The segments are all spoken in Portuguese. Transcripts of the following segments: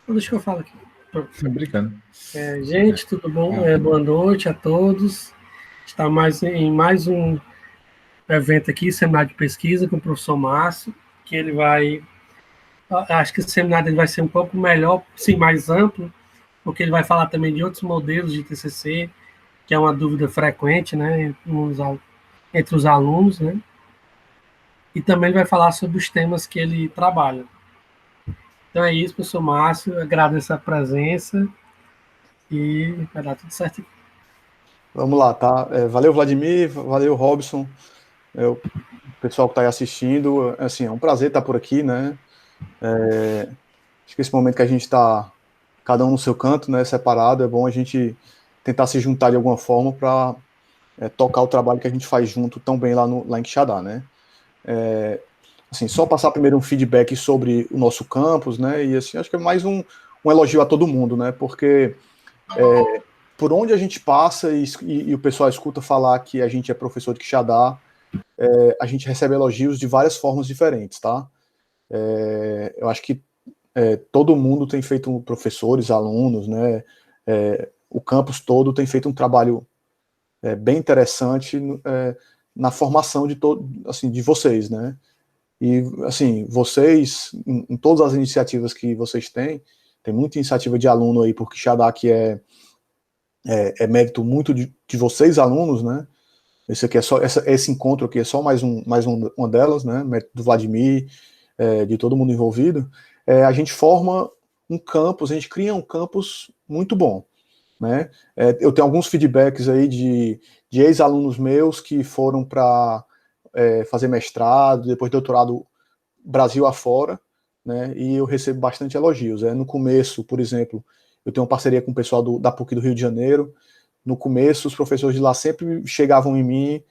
Deixa eu falar aqui. Brincando. Gente, tudo bom? Boa noite a todos. Está em mais um evento aqui, seminário de pesquisa com o professor Márcio, que ele vai. Acho que o seminário dele vai ser um pouco melhor, sim, mais amplo, porque ele vai falar também de outros modelos de TCC, que é uma dúvida frequente, né, entre os alunos, né? E também ele vai falar sobre os temas que ele trabalha. Então é isso, professor Márcio. Agradeço a presença e vai dar tudo certo. Vamos lá, tá? Valeu, Vladimir, valeu, Robson, o pessoal que está aí assistindo. Assim, é um prazer estar por aqui, né? Acho que esse momento que a gente está, cada um no seu canto, né, separado, é bom a gente tentar se juntar de alguma forma para tocar o trabalho que a gente faz junto tão bem lá em Quixadá, né? Assim, só passar primeiro um feedback sobre o nosso campus, né? E assim, acho que é mais um elogio a todo mundo, né? Porque por onde a gente passa e o pessoal escuta falar que a gente é professor de Quixadá, a gente recebe elogios de várias formas diferentes, tá? Eu acho que todo mundo tem feito, professores, alunos, né? O campus todo tem feito um trabalho bem interessante na formação assim, de vocês, né? E, assim, vocês, em todas as iniciativas que vocês têm, tem muita iniciativa de aluno aí por Quixadá que é mérito muito de vocês, alunos, né? Esse aqui é só, esse encontro aqui é só uma delas, né? Mérito do Vladimir, de todo mundo envolvido. A gente forma um campus, a gente cria um campus muito bom, né? Eu tenho alguns feedbacks aí de ex-alunos meus que foram para fazer mestrado, depois doutorado Brasil afora, né? E eu recebo bastante elogios. No começo, por exemplo, eu tenho uma parceria com o pessoal da PUC do Rio de Janeiro. No começo, os professores de lá sempre chegavam em mim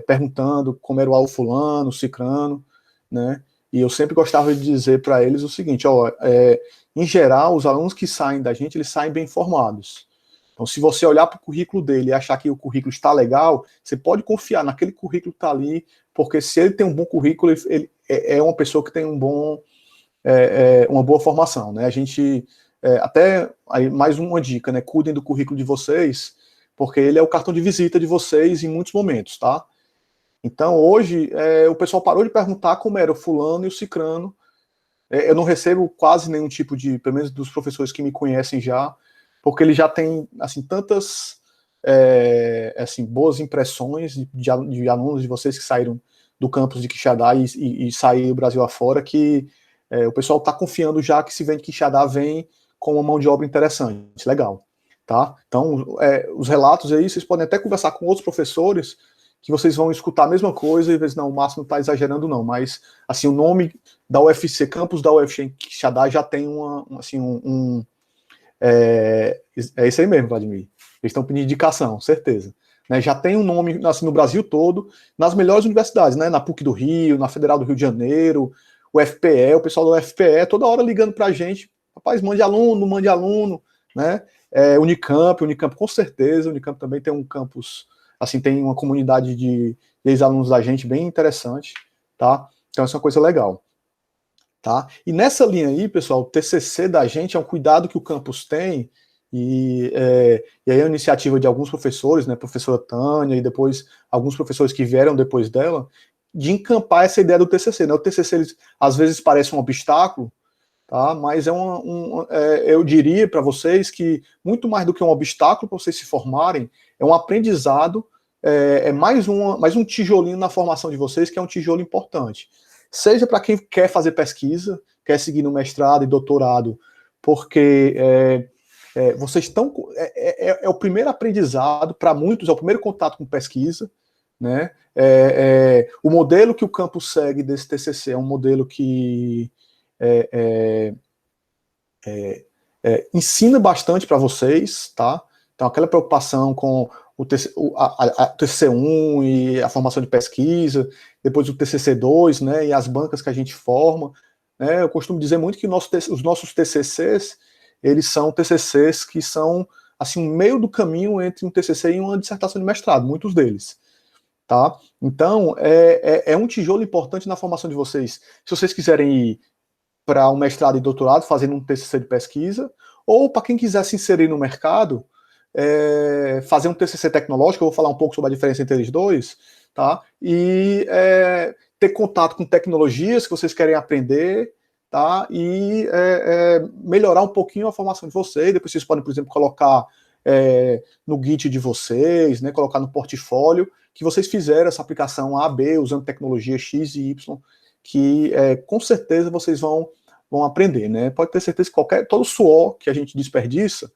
perguntando como era o aluno fulano, o cicrano, né? E eu sempre gostava de dizer para eles o seguinte: ó, em geral, os alunos que saem da gente, eles saem bem formados. Então, se você olhar para o currículo dele e achar que o currículo está legal, você pode confiar naquele currículo que está ali, porque se ele tem um bom currículo, ele é uma pessoa que tem uma boa formação, né? A gente, até aí, mais uma dica, né? Cuidem do currículo de vocês, porque ele é o cartão de visita de vocês em muitos momentos, tá? Então, hoje, o pessoal parou de perguntar como era o fulano e o cicrano. Eu não recebo quase nenhum tipo de, pelo menos dos professores que me conhecem já, porque ele já tem, assim, tantas assim, boas impressões de alunos de vocês que saíram do campus de Quixadá e saíram do Brasil afora, que o pessoal está confiando já que se vem de Quixadá, vem com uma mão de obra interessante, legal, tá? Então, os relatos aí, vocês podem até conversar com outros professores, que vocês vão escutar a mesma coisa e ver se não, o Márcio não está exagerando não, mas, assim, o nome da UFC, campus da UFC em Quixadá já tem é isso aí mesmo, Vladimir. Eles estão pedindo indicação, certeza. Né, já tem um nome assim, no Brasil todo, nas melhores universidades, né? Na PUC do Rio, na Federal do Rio de Janeiro, o FPE, o pessoal do FPE, toda hora ligando para a gente. Rapaz, mande aluno, né? Unicamp com certeza. Unicamp também tem um campus, assim, tem uma comunidade de ex-alunos da gente bem interessante, tá? Então, essa é uma coisa legal. Tá? E nessa linha aí, pessoal, o TCC da gente é um cuidado que o campus tem, e aí a iniciativa de alguns professores, né, professora Tânia, e depois alguns professores que vieram depois dela, de encampar essa ideia do TCC. Né? O TCC, às vezes, parece um obstáculo, tá? Mas eu diria para vocês que, muito mais do que um obstáculo para vocês se formarem, é um aprendizado, mais um tijolinho na formação de vocês, que é um tijolo importante. Seja para quem quer fazer pesquisa, quer seguir no mestrado e doutorado, porque vocês estão... É o primeiro aprendizado, para muitos, é o primeiro contato com pesquisa, né? O modelo que o campus segue desse TCC é um modelo que ensina bastante para vocês, tá? Então, aquela preocupação com o TCC1 e a formação de pesquisa, depois o TCC2, né, e as bancas que a gente forma, né? Eu costumo dizer muito que os nossos TCCs, eles são TCCs que são, assim, um meio do caminho entre um TCC e uma dissertação de mestrado, muitos deles, tá? Então, é um tijolo importante na formação de vocês. Se vocês quiserem ir para um mestrado e doutorado, fazendo um TCC de pesquisa, ou para quem quiser se inserir no mercado, fazer um TCC tecnológico. Eu vou falar um pouco sobre a diferença entre eles dois, tá? E ter contato com tecnologias que vocês querem aprender, tá? E melhorar um pouquinho a formação de vocês. Depois vocês podem, por exemplo, colocar no Git de vocês, né? Colocar no portfólio que vocês fizeram essa aplicação A, B, usando tecnologia X e Y, que com certeza vocês vão aprender, né? Pode ter certeza que todo suor que a gente desperdiça,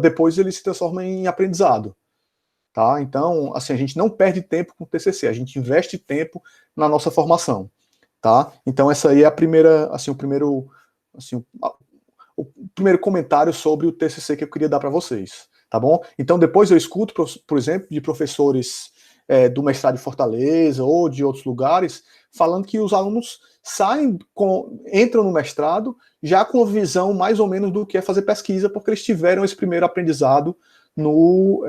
depois ele se transforma em aprendizado, tá? Então, assim, a gente não perde tempo com o TCC, a gente investe tempo na nossa formação, tá? Então, essa aí é a primeira, assim, o primeiro comentário sobre o TCC que eu queria dar para vocês, tá bom? Então, depois eu escuto, por exemplo, de professores do mestrado de Fortaleza ou de outros lugares, falando que os alunos entram no mestrado já com a visão mais ou menos do que é fazer pesquisa, porque eles tiveram esse primeiro aprendizado no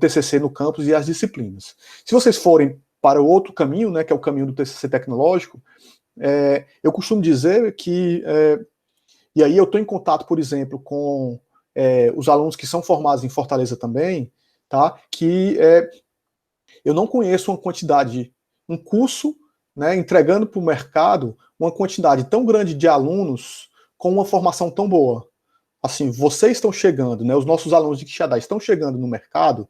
TCC, no campus e as disciplinas. Se vocês forem para o outro caminho, né, que é o caminho do TCC tecnológico, eu costumo dizer que, e aí eu estou em contato, por exemplo, com os alunos que são formados em Fortaleza também, tá, que eu não conheço um curso, né, entregando para o mercado uma quantidade tão grande de alunos com uma formação tão boa. Assim, vocês estão chegando, né, os nossos alunos de Quixadá estão chegando no mercado,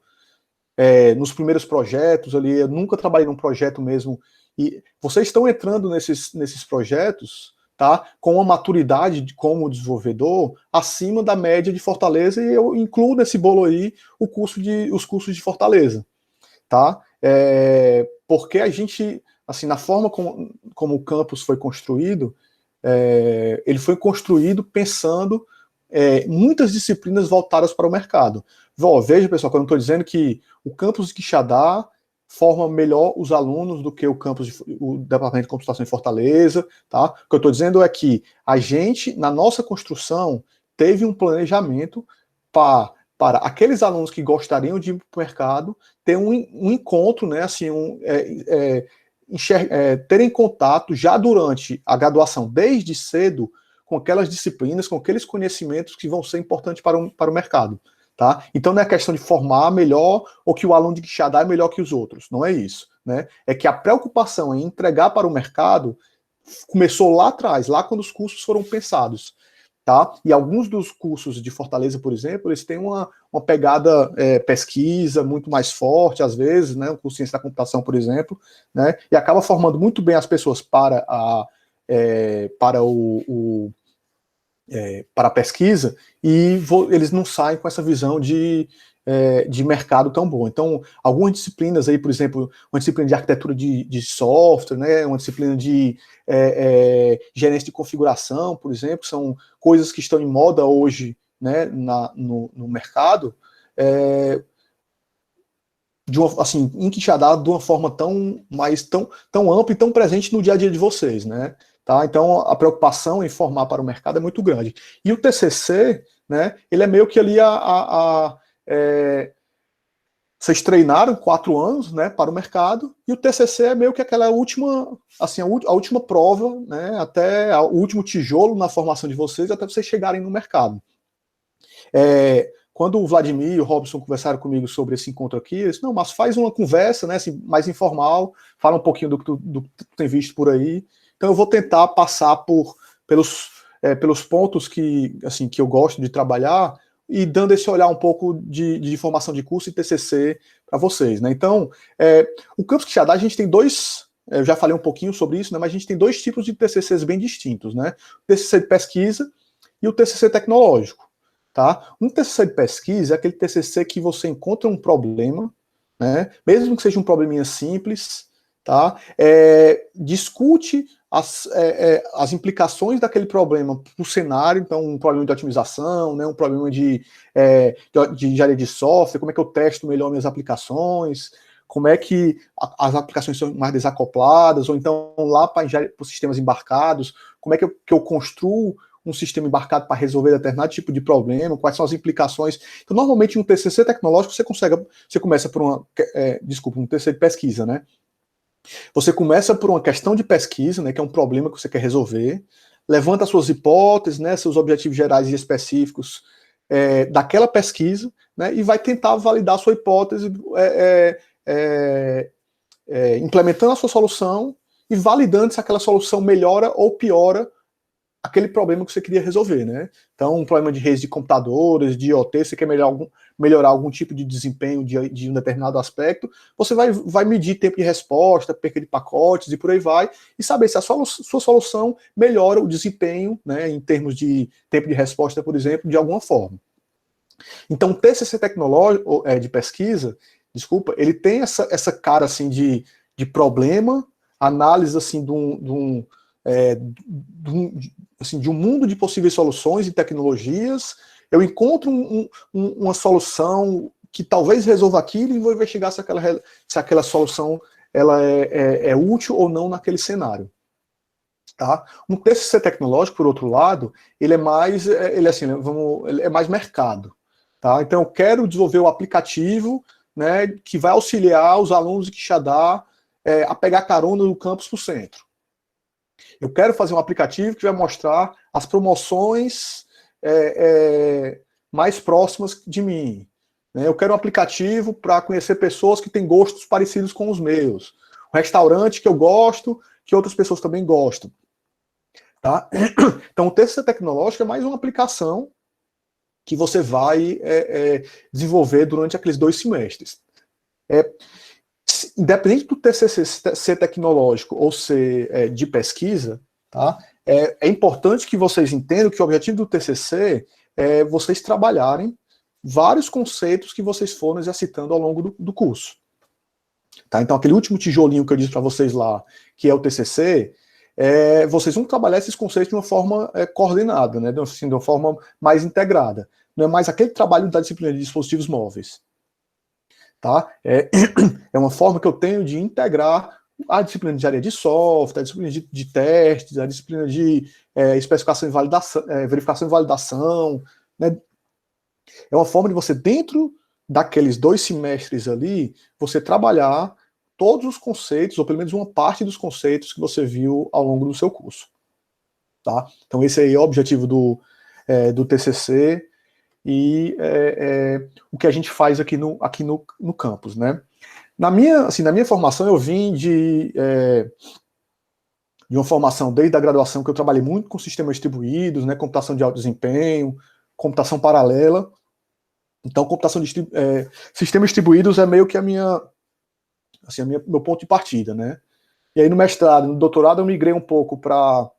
nos primeiros projetos ali, eu nunca trabalhei num projeto mesmo, e vocês estão entrando nesses projetos, tá, com uma maturidade como desenvolvedor acima da média de Fortaleza, e eu incluo nesse bolo aí os cursos de Fortaleza, tá? Porque a gente, assim, na forma como o campus foi construído, ele foi construído pensando muitas disciplinas voltadas para o mercado. Veja, pessoal, que eu não estou dizendo que o campus de Quixadá forma melhor os alunos do que o Departamento de Computação em Fortaleza, tá? O que eu estou dizendo é que a gente, na nossa construção, teve um planejamento para aqueles alunos que gostariam de ir para o mercado ter um encontro, né, assim, terem contato já durante a graduação, desde cedo, com aquelas disciplinas, com aqueles conhecimentos que vão ser importantes para o mercado. Tá? Então não é questão de formar melhor ou que o aluno de Quixadá é melhor que os outros, não é isso, né? É que a preocupação em entregar para o mercado começou lá atrás, lá quando os cursos foram pensados, tá? E alguns dos cursos de Fortaleza, por exemplo, eles têm uma pegada pesquisa muito mais forte, às vezes, né? O curso de Ciência da Computação, por exemplo, né? E acaba formando muito bem as pessoas para a pesquisa, e eles não saem com essa visão de mercado tão boa. Então, algumas disciplinas aí, por exemplo, uma disciplina de arquitetura de software, né, uma disciplina de gerência de configuração, por exemplo, são coisas que estão em moda hoje, né, no mercado, assim, em Quixadá, de uma forma tão ampla e tão presente no dia a dia de vocês, né? Tá? Então, a preocupação em formar para o mercado é muito grande. E o TCC, né, ele é meio que ali vocês treinaram 4 anos, né, para o mercado, e o TCC é meio que aquela última, assim, a última prova, né, até o último tijolo na formação de vocês, até vocês chegarem no mercado. Quando o Vladimir e o Robson conversaram comigo sobre esse encontro aqui, eles disseram, não, mas faz uma conversa, né, assim, mais informal, fala um pouquinho do que tu tem visto por aí. Então eu vou tentar passar pelos pontos que eu gosto de trabalhar e dando esse olhar um pouco de formação de curso e TCC para vocês, né? Então, o Campus Quixadá, a gente tem dois, eu já falei um pouquinho sobre isso, né, mas a gente tem dois tipos de TCCs bem distintos, né? O TCC de pesquisa e o TCC tecnológico, tá? Um TCC de pesquisa é aquele TCC que você encontra um problema, né? Mesmo que seja um probleminha simples, tá? Discute as implicações daquele problema para o cenário, então um problema de otimização, né, um problema de engenharia de software, como é que eu testo melhor minhas aplicações, como é que as aplicações são mais desacopladas, ou então lá para sistemas embarcados, como é que eu construo um sistema embarcado para resolver determinado tipo de problema, quais são as implicações. Então, normalmente, um TCC tecnológico, você começa por um TCC de pesquisa, né? Você começa por uma questão de pesquisa, né, que é um problema que você quer resolver, levanta suas hipóteses, né, seus objetivos gerais e específicos daquela pesquisa, né, e vai tentar validar a sua hipótese, implementando a sua solução e validando se aquela solução melhora ou piora aquele problema que você queria resolver, né? Então, um problema de rede de computadores, de IoT, você quer melhorar algum tipo de desempenho de um determinado aspecto, você vai medir tempo de resposta, perca de pacotes e por aí vai, e saber se a sua solução melhora o desempenho, né, em termos de tempo de resposta, por exemplo, de alguma forma. Então, o TCC tecnológico, de pesquisa, desculpa, ele tem essa cara assim de problema, análise assim de um mundo de possíveis soluções e tecnologias. Eu encontro uma solução que talvez resolva aquilo e vou investigar se aquela solução ela é útil ou não naquele cenário. Tá? Um TCC tecnológico, por outro lado, ele é mais, ele é mais mercado. Tá? Então, eu quero desenvolver o aplicativo, né, que vai auxiliar os alunos de Quixadá a pegar carona do campus para o centro. Eu quero fazer um aplicativo que vai mostrar as promoções mais próximas de mim. Né? Eu quero um aplicativo para conhecer pessoas que têm gostos parecidos com os meus. Um restaurante que eu gosto, que outras pessoas também gostam. Tá? Então, o TCC tecnológico é mais uma aplicação que você vai desenvolver durante aqueles 2 semestres. Independente do TCC ser tecnológico ou ser de pesquisa, tá? É importante que vocês entendam que o objetivo do TCC é vocês trabalharem vários conceitos que vocês foram exercitando ao longo do curso. Tá? Então, aquele último tijolinho que eu disse para vocês lá, que é o TCC, vocês vão trabalhar esses conceitos de uma forma coordenada, né? Assim, de uma forma mais integrada. Não é mais aquele trabalho da disciplina de dispositivos móveis. Tá? É uma forma que eu tenho de integrar a disciplina de engenharia de software, a disciplina de testes, a disciplina de especificação e validação, verificação e validação. Né? É uma forma de você, dentro daqueles 2 semestres ali, você trabalhar todos os conceitos, ou pelo menos uma parte dos conceitos que você viu ao longo do seu curso. Tá? Então esse aí é o objetivo do TCC e o que a gente faz aqui no campus, né? Na minha formação, eu vim de uma formação desde a graduação que eu trabalhei muito com sistemas distribuídos, né, computação de alto desempenho, computação paralela. Então, sistemas distribuídos é meio que meu ponto de partida, né? E aí no mestrado, no doutorado, eu migrei um pouco para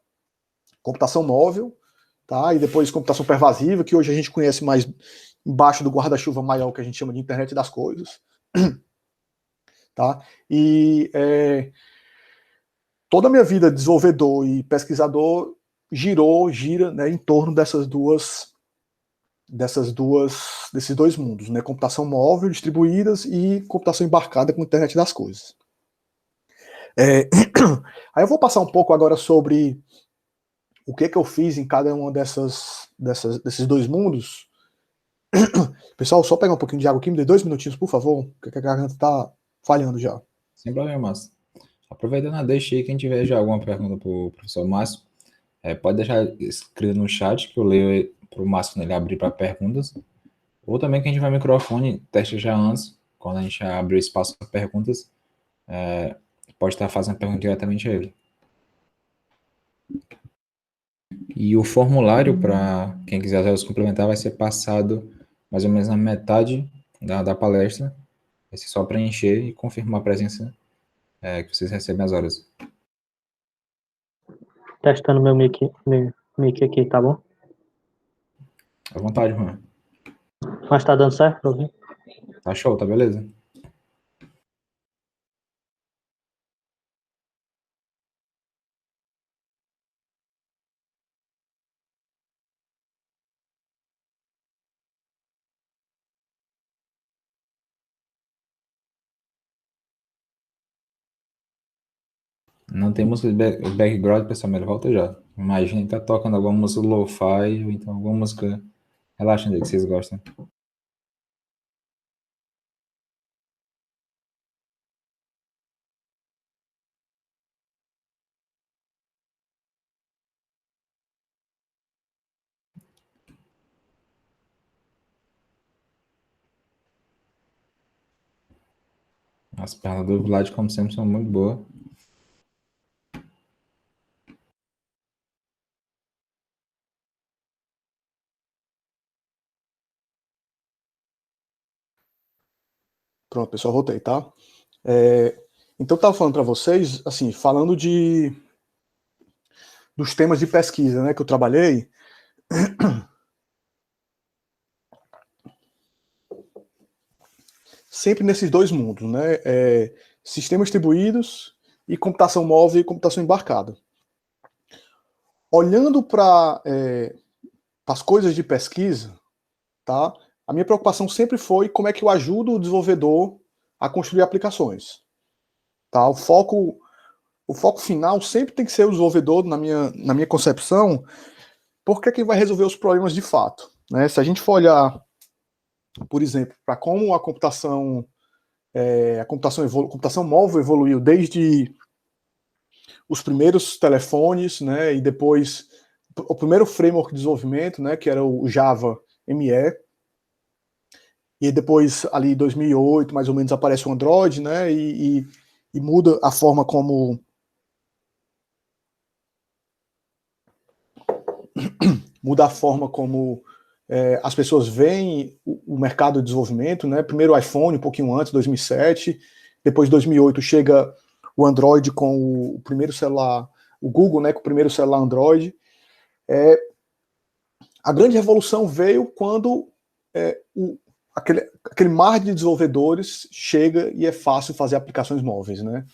computação móvel, tá? E depois computação pervasiva, que hoje a gente conhece mais embaixo do guarda-chuva maior, que a gente chama de internet das coisas. Tá? E toda a minha vida, desenvolvedor e pesquisador, gira, né, em torno desses 2 mundos, né? Computação móvel, distribuídas e computação embarcada com internet das coisas. Aí eu vou passar um pouco agora sobre o que eu fiz em cada uma desses 2 mundos. Pessoal, só pegar um pouquinho de água aqui, me dê 2 minutinhos, por favor, porque a garganta tá falhando já. Sem problema, Márcio. Aproveitando, deixa aí quem tiver já alguma pergunta para o professor Márcio, pode deixar escrito no chat que eu leio para o Márcio quando ele abrir para perguntas. Ou também quem tiver microfone, teste já antes, quando a gente abrir o espaço para perguntas, pode estar fazendo pergunta diretamente a ele. E o formulário, para quem quiser se complementar, vai ser passado mais ou menos na metade da palestra. Vai ser só preencher e confirmar a presença que vocês recebem as horas. Testando meu mic aqui, tá bom? À vontade, Juan. Mas tá dando certo pra ouvir? Tá show, tá beleza? Não tem música de background, pessoal, mas ele volta já. Imagina que tá tocando alguma música lo-fi, ou então alguma música relaxante que vocês gostam. As pernas do Vlad, como sempre, são muito boas. Pronto, pessoal, voltei, tá? Então, eu estava falando para vocês, assim, falando dos temas de pesquisa, né, que eu trabalhei. Sempre nesses dois mundos, né? Sistemas distribuídos e computação móvel e computação embarcada. Olhando para as coisas de pesquisa, tá? A minha preocupação sempre foi como é que eu ajudo o desenvolvedor a construir aplicações. Tá? O foco final sempre tem que ser o desenvolvedor, na minha concepção, porque é quem vai resolver os problemas de fato. Né? Se a gente for olhar, por exemplo, para como a computação móvel evoluiu desde os primeiros telefones, né, e depois o primeiro framework de desenvolvimento, né, que era o Java ME, e depois ali em 2008 mais ou menos aparece o Android, né, e muda a forma como as pessoas veem o mercado de desenvolvimento, né? Primeiro o iPhone, um pouquinho antes, 2007, depois 2008 chega o Android com o primeiro celular, o Google, né, com o primeiro celular Android. A grande revolução veio quando aquele mar de desenvolvedores chega e é fácil fazer aplicações móveis, né?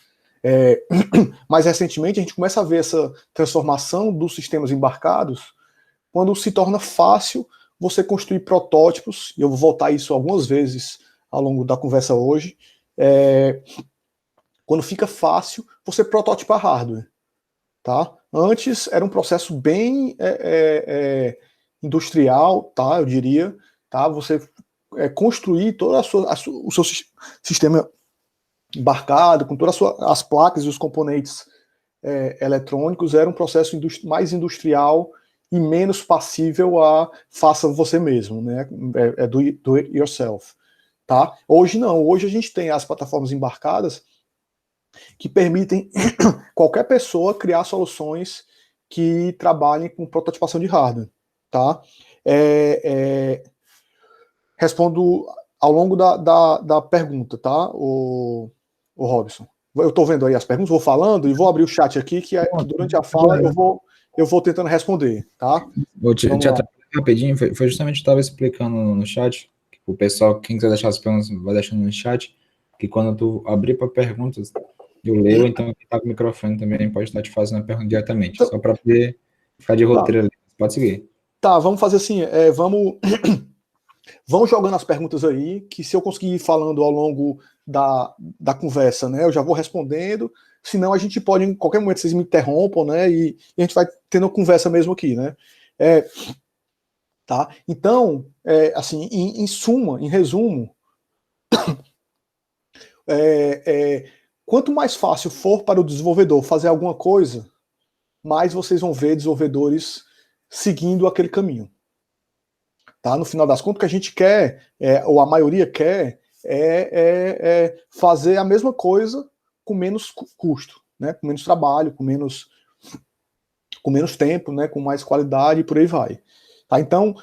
Mais recentemente a gente começa a ver essa transformação dos sistemas embarcados quando se torna fácil você construir protótipos, e eu vou voltar a isso algumas vezes ao longo da conversa hoje, quando fica fácil você prototipar hardware. Tá? Antes era um processo bem industrial, tá? Eu diria, tá? Você construir todo o seu sistema embarcado, com todas as placas e os componentes eletrônicos, era um processo mais industrial e menos passível a faça você mesmo, né? Do it yourself, tá? Hoje não, hoje a gente tem as plataformas embarcadas que permitem qualquer pessoa criar soluções que trabalhem com prototipação de hardware, tá? Respondo ao longo da pergunta, tá, o Robson? Eu estou vendo aí as perguntas, vou falando e vou abrir o chat aqui, que durante a fala eu vou tentando responder, tá? Vou te atrapalhar rapidinho, foi justamente o que eu estava explicando no chat, que o pessoal, quem quiser deixar as perguntas, vai deixando no chat, que quando tu abrir para perguntas, eu leio, então quem está com o microfone também pode estar te fazendo a pergunta diretamente, então, só para poder ficar de roteiro ali. Pode seguir. Tá, vamos fazer assim, vamos jogando as perguntas aí, que se eu conseguir ir falando ao longo da conversa, né, eu já vou respondendo, senão a gente pode, em qualquer momento, vocês me interrompam, né, e a gente vai tendo conversa mesmo aqui, né. Tá? Então, assim, em suma, em resumo, quanto mais fácil for para o desenvolvedor fazer alguma coisa, mais vocês vão ver desenvolvedores seguindo aquele caminho. Tá? No final das contas, o que a gente quer, ou a maioria quer, fazer a mesma coisa com menos custo, né? Com menos trabalho, com menos tempo, né? Com mais qualidade e por aí vai. Tá? Então,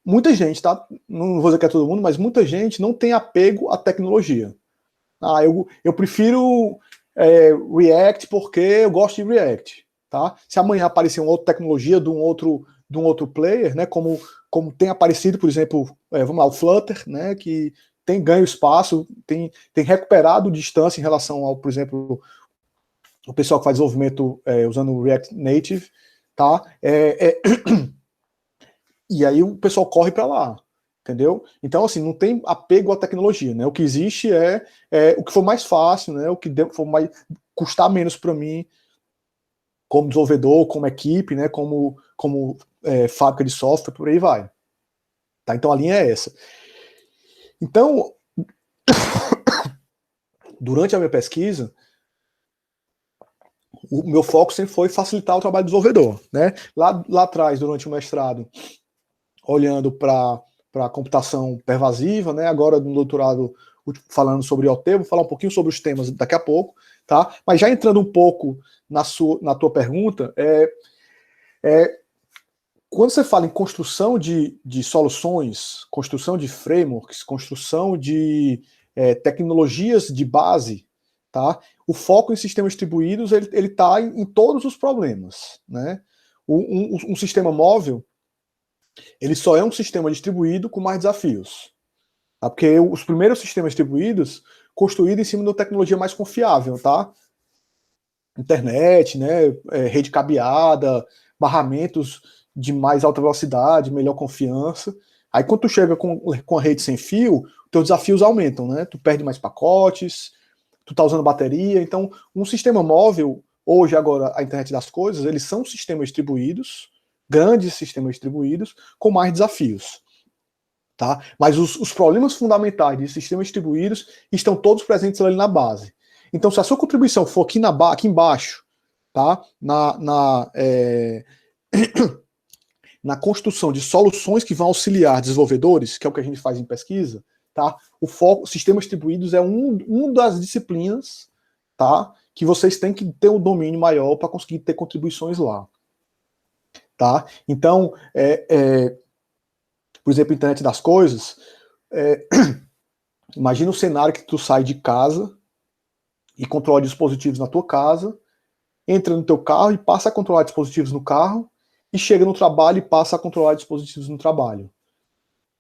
muita gente, tá? Não vou dizer que é todo mundo, mas muita gente não tem apego à tecnologia. Eu prefiro React porque eu gosto de React. Tá? Se amanhã aparecer uma outra tecnologia de um outro player, né, como tem aparecido, por exemplo, vamos lá, o Flutter, né, que tem ganho espaço, tem recuperado distância em relação ao, por exemplo, o pessoal que faz desenvolvimento usando o React Native, tá? E aí o pessoal corre para lá, entendeu? Então, assim, não tem apego à tecnologia, né? O que existe é o que for mais fácil, né? O que for mais custar menos para mim, como desenvolvedor, como equipe, né? Como fábrica de software, por aí vai. Tá? Então a linha é essa. Então, durante a minha pesquisa, o meu foco sempre foi facilitar o trabalho do desenvolvedor, né? Lá atrás, durante o mestrado, olhando para a computação pervasiva, né? Agora no doutorado falando sobre IoT, vou falar um pouquinho sobre os temas daqui a pouco, tá? Mas já entrando um pouco na tua pergunta, quando você fala em construção de soluções, construção de frameworks, construção de tecnologias de base, tá? O foco em sistemas distribuídos ele está em todos os problemas, né? Um sistema móvel ele só é um sistema distribuído com mais desafios, tá? Porque os primeiros sistemas distribuídos construídos em cima de uma tecnologia mais confiável, tá? Internet, né? Rede cabeada, barramentos de mais alta velocidade, melhor confiança. Aí quando tu chega com a rede sem fio, teus desafios aumentam, né? Tu perde mais pacotes, tu tá usando bateria. Então, um sistema móvel, hoje agora a internet das coisas, eles são sistemas distribuídos, grandes sistemas distribuídos, com mais desafios. Tá? Mas os problemas fundamentais de sistemas distribuídos estão todos presentes ali na base. Então, se a sua contribuição for aqui embaixo, tá? Na construção de soluções que vão auxiliar desenvolvedores, que é o que a gente faz em pesquisa, tá? O foco, sistemas distribuídos é um das disciplinas, tá? Que vocês têm que ter um domínio maior para conseguir ter contribuições lá, tá? Então, por exemplo, internet das coisas, imagina um cenário que tu sai de casa e controla dispositivos na tua casa, entra no teu carro e passa a controlar dispositivos no carro, e chega no trabalho e passa a controlar dispositivos no trabalho.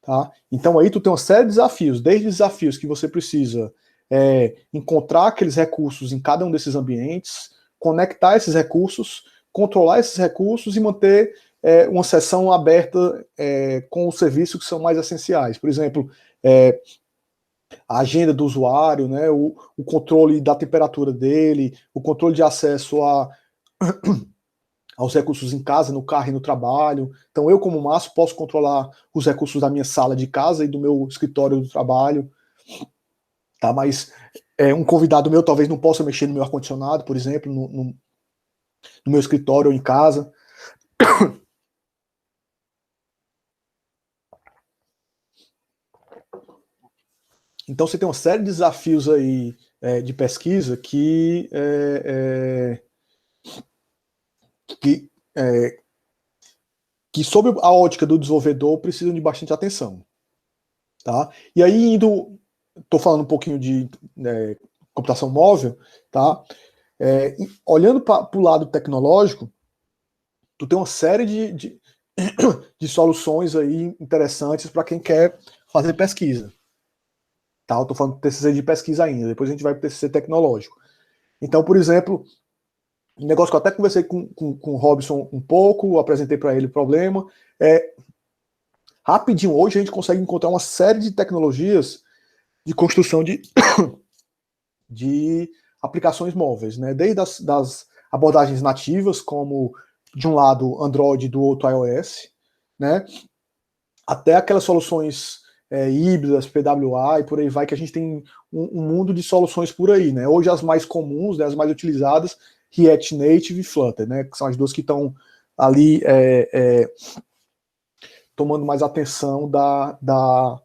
Tá? Então aí tu tem uma série de desafios, desde desafios que você precisa encontrar aqueles recursos em cada um desses ambientes, conectar esses recursos, controlar esses recursos e manter uma sessão aberta com os serviços que são mais essenciais. Por exemplo, a agenda do usuário, né, o controle da temperatura dele, o controle de acesso aos recursos em casa, no carro e no trabalho. Então eu, como Márcio, posso controlar os recursos da minha sala de casa e do meu escritório do trabalho. Tá? Mas um convidado meu talvez não possa mexer no meu ar-condicionado, por exemplo, no meu escritório ou em casa. Então você tem uma série de desafios aí de pesquisa que sob a ótica do desenvolvedor precisam de bastante atenção, tá? E aí estou falando um pouquinho de computação móvel, tá? Olhando para o lado tecnológico, tu tem uma série de soluções aí interessantes para quem quer fazer pesquisa, tá? Eu estou falando do TCC de pesquisa ainda, depois a gente vai para o TCC tecnológico. Então, por exemplo, um negócio que eu até conversei com o Robson um pouco, apresentei para ele o problema. Rapidinho, hoje a gente consegue encontrar uma série de tecnologias de construção de aplicações móveis, né? Desde das abordagens nativas, como de um lado Android e do outro iOS, né? Até aquelas soluções híbridas, PWA e por aí vai, que a gente tem um mundo de soluções por aí, né? Hoje as mais comuns, né, as mais utilizadas, React Native e Flutter, né, que são as duas que estão ali tomando mais atenção da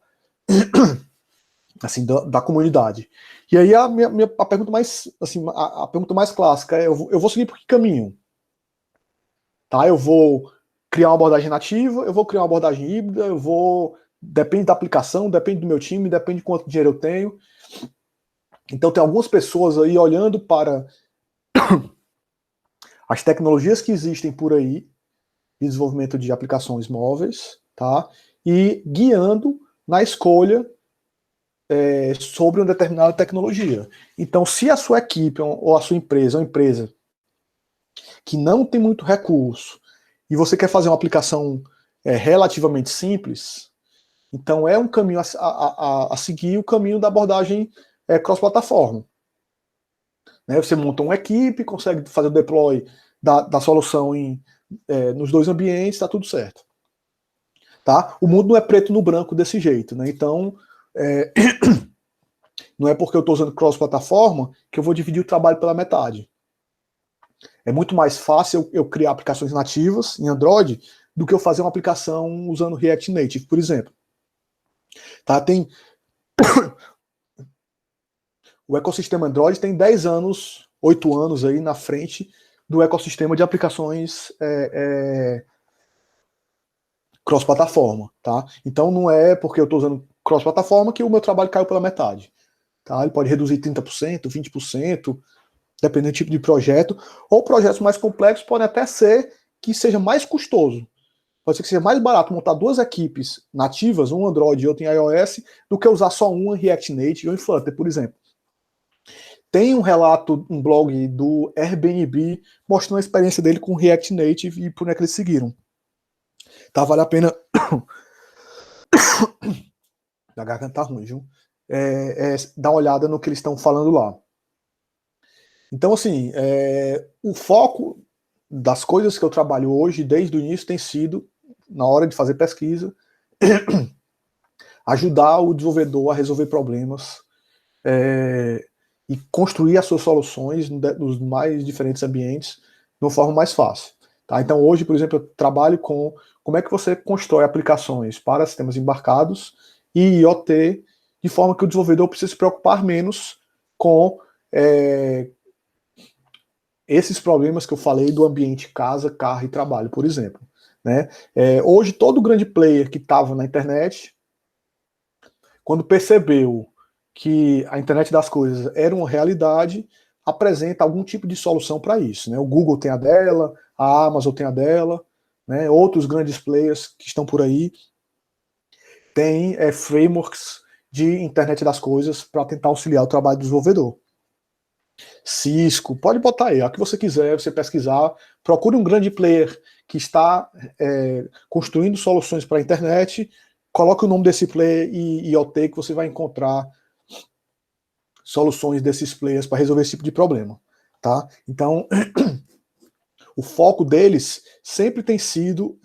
comunidade. E aí a pergunta mais assim, a pergunta mais clássica é: eu vou seguir por que caminho? Tá? Eu vou criar uma abordagem nativa, eu vou criar uma abordagem híbrida, depende da aplicação, depende do meu time, depende de quanto dinheiro eu tenho. Então tem algumas pessoas aí olhando para as tecnologias que existem por aí de desenvolvimento de aplicações móveis, tá? E guiando na escolha sobre uma determinada tecnologia. Então, se a sua equipe ou a sua empresa é uma empresa que não tem muito recurso e você quer fazer uma aplicação relativamente simples, então é um caminho a seguir, o caminho da abordagem cross-plataforma. Né? Você monta uma equipe, consegue fazer o deploy da solução nos dois ambientes, está tudo certo. Tá? O mundo não é preto no branco desse jeito. Né? Então, não é porque eu estou usando cross-plataforma que eu vou dividir o trabalho pela metade. É muito mais fácil eu criar aplicações nativas em Android do que eu fazer uma aplicação usando React Native, por exemplo. Tá? Tem o ecossistema Android tem 10 anos, 8 anos aí na frente do ecossistema de aplicações cross-plataforma, tá? Então não é porque eu estou usando cross-plataforma que o meu trabalho caiu pela metade, tá? Ele pode reduzir 30%, 20%, dependendo do tipo de projeto, ou projetos mais complexos podem até ser que seja mais custoso. Pode ser que seja mais barato montar duas equipes nativas, um Android e outro em iOS, do que usar só uma em React Native ou em Flutter, por exemplo. Tem um relato, um blog do Airbnb, mostrando a experiência dele com React Native e por onde é que eles seguiram. Tá, vale a pena... A garganta tá ruim, viu? Dar uma olhada no que eles estão falando lá. Então, assim, o foco das coisas que eu trabalho hoje, desde o início, tem sido, na hora de fazer pesquisa, ajudar o desenvolvedor a resolver problemas e construir as suas soluções nos mais diferentes ambientes de uma forma mais fácil. Tá? Então, hoje, por exemplo, eu trabalho com como é que você constrói aplicações para sistemas embarcados e IoT, de forma que o desenvolvedor precisa se preocupar menos com esses problemas que eu falei do ambiente casa, carro e trabalho, por exemplo. Né? Hoje, todo grande player que estava na internet, quando percebeu que a internet das coisas era uma realidade, apresenta algum tipo de solução para isso. Né? O Google tem a dela, a Amazon tem a dela, né? Outros grandes players que estão por aí têm frameworks de internet das coisas para tentar auxiliar o trabalho do desenvolvedor. Cisco, pode botar aí, o que você quiser, você pesquisar, procure um grande player que está construindo soluções para a internet, coloque o nome desse player e IoT que você vai encontrar soluções desses players para resolver esse tipo de problema. Tá? Então, o foco deles sempre tem sido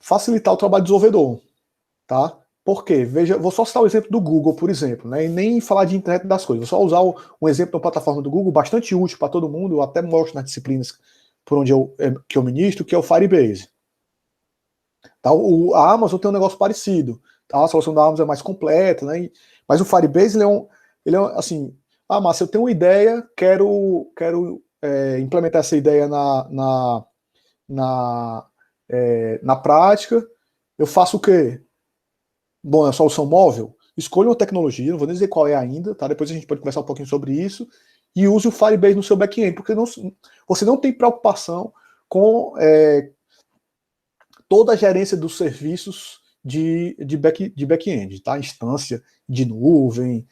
facilitar o trabalho do desenvolvedor. Tá? Por quê? Veja, vou só citar o exemplo do Google, por exemplo, né? E nem falar de internet das coisas. Vou só usar um exemplo da plataforma do Google, bastante útil para todo mundo, eu até mostro nas disciplinas por onde que eu ministro, que é o Firebase. Tá? A Amazon tem um negócio parecido. Tá? A solução da Amazon é mais completa, né? Mas o Firebase, ele é assim, Márcio, eu tenho uma ideia, quero implementar essa ideia na prática, eu faço o quê? Bom, é a solução móvel? Escolha uma tecnologia, não vou nem dizer qual é ainda, tá? Depois a gente pode conversar um pouquinho sobre isso, e use o Firebase no seu back-end, porque você não tem preocupação com toda a gerência dos serviços de back-end, tá? Instância de nuvem,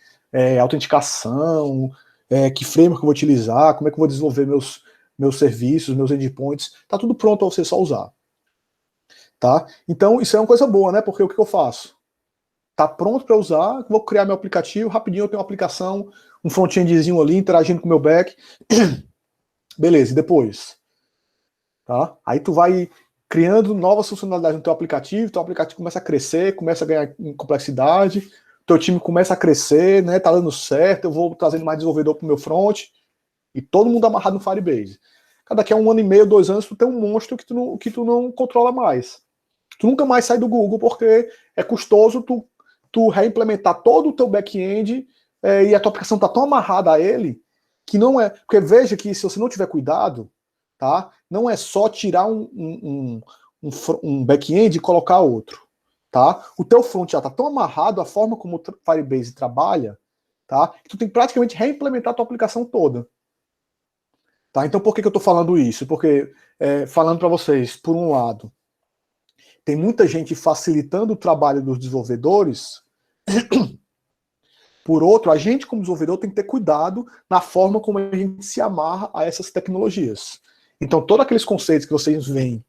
autenticação, que framework eu vou utilizar, como é que eu vou desenvolver meus serviços, meus endpoints, tá tudo pronto para você só usar. Tá? Então, isso é uma coisa boa, né? Porque o que eu faço? Tá pronto para usar, vou criar meu aplicativo, rapidinho eu tenho uma aplicação, um front-endzinho ali, interagindo com o meu back. Beleza, e depois? Tá? Aí tu vai criando novas funcionalidades no teu aplicativo começa a crescer, começa a ganhar complexidade, teu time começa a crescer, né? Tá dando certo, eu vou trazendo mais desenvolvedor pro meu front, e todo mundo amarrado no Firebase. Daqui a 1 ano e meio, 2 anos, tu tem um monstro que tu não controla mais. Tu nunca mais sai do Google, porque é custoso tu reimplementar todo o teu back-end e a tua aplicação tá tão amarrada a ele, que não é... Porque veja que se você não tiver cuidado, tá? Não é só tirar um back-end e colocar outro. Tá? O teu front já tá tão amarrado, a forma como o Firebase trabalha, tá? Que tu tem que praticamente reimplementar a tua aplicação toda. Tá? Então por que eu estou falando isso? Porque, falando para vocês, por um lado, tem muita gente facilitando o trabalho dos desenvolvedores, por outro, a gente como desenvolvedor tem que ter cuidado na forma como a gente se amarra a essas tecnologias. Então todos aqueles conceitos que vocês veem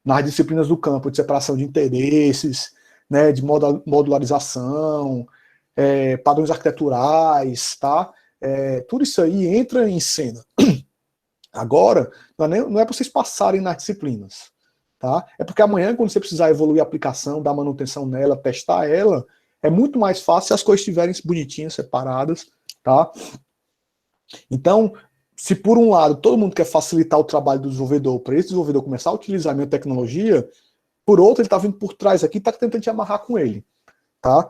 nas disciplinas do campo de separação de interesses, né, de modularização, padrões arquiteturais, tá? Tudo isso aí entra em cena. Agora, não é para vocês passarem nas disciplinas, tá? É porque amanhã, quando você precisar evoluir a aplicação, dar manutenção nela, testar ela, é muito mais fácil se as coisas estiverem bonitinhas, separadas, tá? Então, se por um lado todo mundo quer facilitar o trabalho do desenvolvedor, para esse desenvolvedor começar a utilizar a minha tecnologia, por outro ele está vindo por trás aqui e está tentando te amarrar com ele, tá?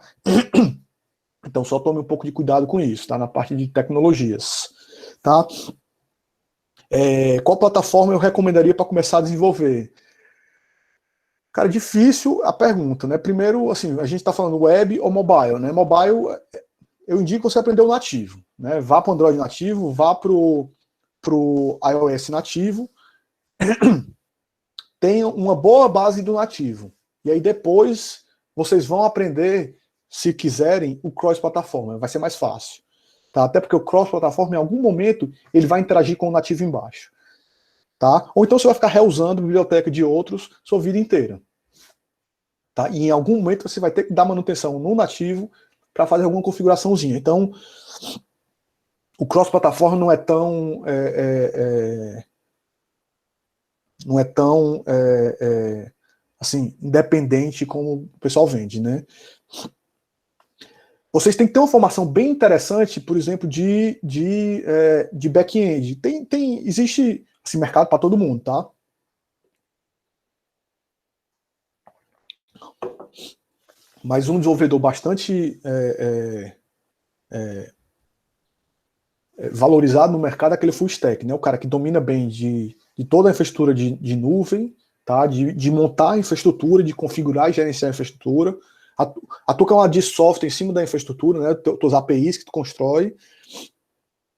Então só tome um pouco de cuidado com isso, tá? Na parte de tecnologias, tá? Qual plataforma eu recomendaria para começar a desenvolver? Cara, difícil a pergunta, né? Primeiro, assim, a gente está falando web ou mobile, né? Mobile, eu indico você aprender o nativo, né? Vá para o Android nativo, vá para o iOS nativo, tenha uma boa base do nativo. E aí depois vocês vão aprender, se quiserem, o cross-plataforma. Vai ser mais fácil. Tá? Até porque o cross-plataforma, em algum momento, ele vai interagir com o nativo embaixo. Tá? Ou então você vai ficar reusando a biblioteca de outros sua vida inteira. Tá? E em algum momento você vai ter que dar manutenção no nativo para fazer alguma configuraçãozinha. Então, o cross-plataforma não é tão assim, independente como o pessoal vende, né? Vocês têm que ter uma formação bem interessante, por exemplo, de back-end. Existe esse mercado para todo mundo, tá? Mas um desenvolvedor bastante valorizado no mercado é aquele full stack, né? O cara que domina bem de toda a infraestrutura de nuvem, tá? De montar a infraestrutura, de configurar e gerenciar a infraestrutura. A tua camada de software em cima da infraestrutura, né? Tuas APIs que tu constrói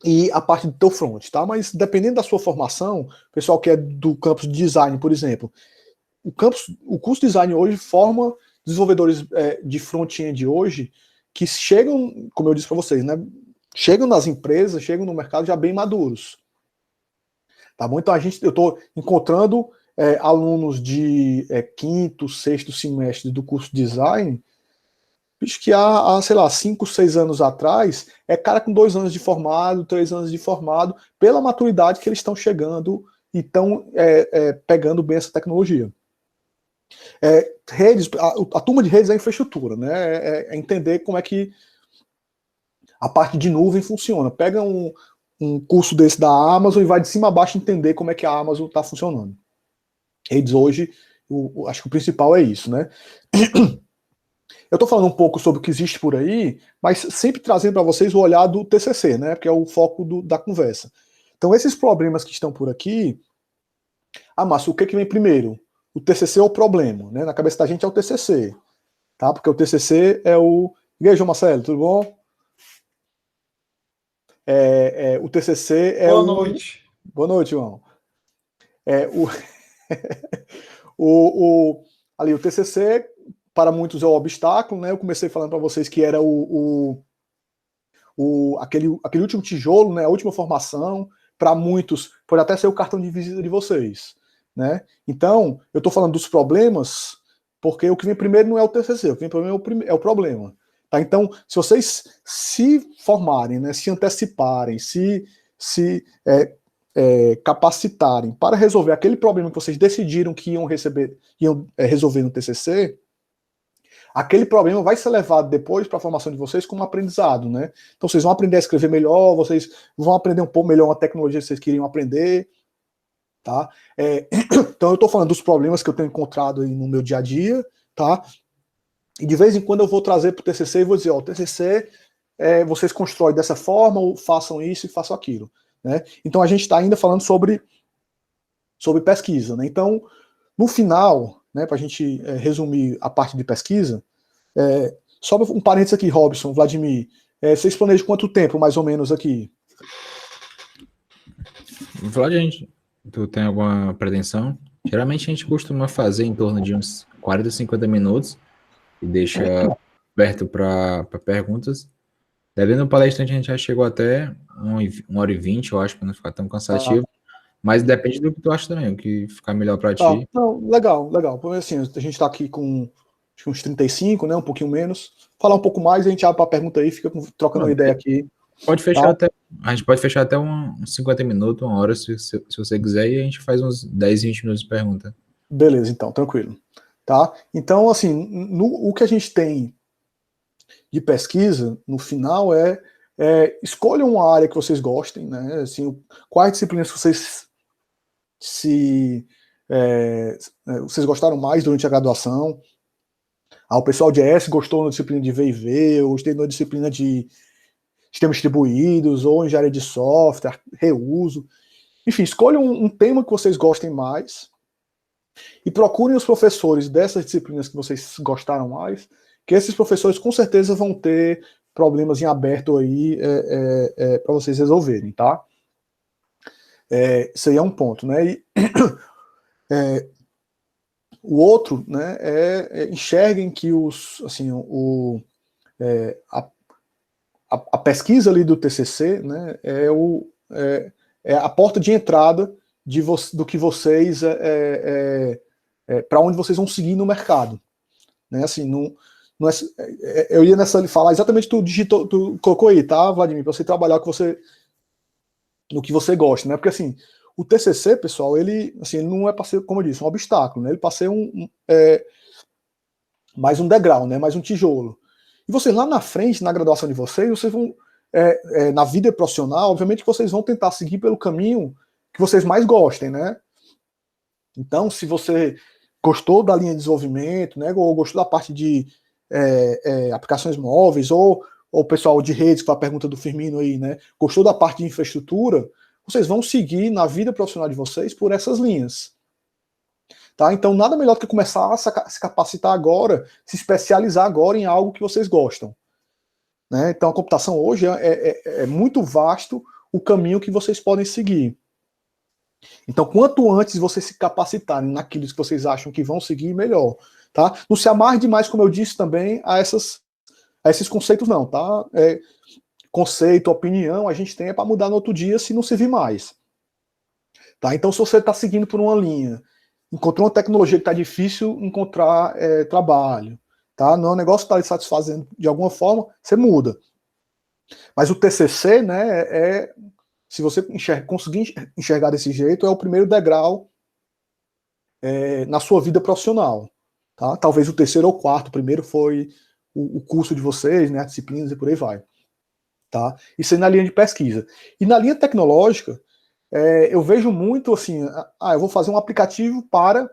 e a parte do teu front, tá? Mas dependendo da sua formação, o pessoal que é do campus de design, por exemplo, o curso de design hoje forma desenvolvedores de front-end hoje que chegam, como eu disse para vocês, né? Chegam nas empresas, chegam no mercado já bem maduros. Tá bom? Então eu estou encontrando alunos de quinto, sexto semestre do curso de design, bicho, que sei lá, 5, 6 anos atrás, cara com 2 anos de formado, 3 anos de formado, pela maturidade que eles estão chegando e estão pegando bem essa tecnologia. Redes, a turma de redes é infraestrutura, né? É entender como é que a parte de nuvem funciona. Pega um curso desse da Amazon e vai de cima a baixo entender como é que a Amazon está funcionando. Redes hoje, acho que o principal é isso, né? Eu estou falando um pouco sobre o que existe por aí, mas sempre trazendo para vocês o olhar do TCC, né? Que é o foco da conversa. Então, esses problemas que estão por aqui... Márcio, o que vem primeiro? O TCC ou o problema? Né? Na cabeça da gente é o TCC, tá? Porque o TCC é o... E aí, João Marcelo, tudo bom? O TCC é Boa noite. Boa noite, João. Ali, o TCC, para muitos, é o obstáculo, né? Eu comecei falando para vocês que era aquele último tijolo, né? A última formação. Para muitos, pode até ser o cartão de visita de vocês, né? Então, eu estou falando dos problemas, porque o que vem primeiro não é o TCC, o que vem primeiro é o problema. Tá? Então, se vocês se formarem, né, se anteciparem, se capacitarem para resolver aquele problema que vocês decidiram que iam resolver no TCC, aquele problema vai ser levado depois para a formação de vocês como aprendizado, né? Então vocês vão aprender a escrever melhor, vocês vão aprender um pouco melhor uma tecnologia que vocês queriam aprender, tá? Então eu estou falando dos problemas que eu tenho encontrado aí no meu dia a dia, tá? E de vez em quando eu vou trazer para o TCC e vou dizer, ó, o TCC vocês constroem dessa forma, ou façam isso e façam aquilo, né? Então a gente está ainda falando sobre pesquisa, né? Então, no final, né, para a gente resumir a parte de pesquisa, só um parênteses aqui, Robson, Vladimir, vocês planejam quanto tempo, mais ou menos, aqui? Vladimir, tu tem alguma pretensão? Geralmente a gente costuma fazer em torno de uns 40, 50 minutos e deixa aberto para perguntas. Dependendo do palestrante, a gente já chegou até 1h20, eu acho, para não ficar tão cansativo. Mas depende do que tu acha também, o que ficar melhor para ti. Não, legal. Porque assim, a gente está aqui com acho que uns 35, né? Um pouquinho menos. Falar um pouco mais, a gente abre para a pergunta aí, fica trocando uma ideia aqui. Pode fechar a gente pode fechar até uns 50 minutos, 1 hora, se você quiser, e a gente faz uns 10, 20 minutos de pergunta. Beleza, então, tranquilo. Tá? Então, assim, o que a gente tem de pesquisa, no final, escolham uma área que vocês gostem, né? Assim, quais disciplinas vocês vocês gostaram mais durante a graduação. O pessoal de ES gostou na disciplina de V&V, ou gostei na disciplina de sistemas distribuídos, ou engenharia de software, reuso. Enfim, escolham um tema que vocês gostem mais e procurem os professores dessas disciplinas que vocês gostaram mais, que esses professores com certeza vão ter problemas em aberto aí para vocês resolverem, tá? Isso aí é um ponto, né? E, o outro, né, enxerguem que a pesquisa ali do TCC, né, é a porta de entrada do que vocês para onde vocês vão seguir no mercado, né? Assim, não eu ia falar exatamente tu colocou aí, tá, Vladimir, para você trabalhar no que você gosta, né? Porque assim, o TCC, pessoal, ele não é para ser, como eu disse, um obstáculo, né? Ele para ser mais um degrau, né? Mais um tijolo. E vocês lá na frente, na graduação de vocês vão na vida profissional, obviamente que vocês vão tentar seguir pelo caminho que vocês mais gostem, né? Então, se você gostou da linha de desenvolvimento, né, ou gostou da parte de aplicações móveis, ou o pessoal de redes, que foi a pergunta do Firmino aí, né, gostou da parte de infraestrutura, vocês vão seguir na vida profissional de vocês por essas linhas. Tá? Então, nada melhor do que começar a se capacitar agora, se especializar agora em algo que vocês gostam. Né? Então, a computação hoje é muito vasto o caminho que vocês podem seguir. Então, quanto antes vocês se capacitarem naquilo que vocês acham que vão seguir, melhor. Tá? Não se amarre demais, como eu disse também, a esses conceitos, não. Tá? Conceito, opinião, a gente tem para mudar no outro dia se não servir mais. Tá? Então, se você está seguindo por uma linha, encontrou uma tecnologia que está difícil encontrar trabalho, tá? Não é um negócio que está lhe satisfazendo de alguma forma, você muda. Mas o TCC, né, se você conseguir enxergar desse jeito, é o primeiro degrau na sua vida profissional. Tá? Talvez o terceiro ou quarto, o primeiro foi o curso de vocês, né, as disciplinas e por aí vai. Tá? Isso aí na linha de pesquisa. E na linha tecnológica, eu vejo muito assim, eu vou fazer um aplicativo para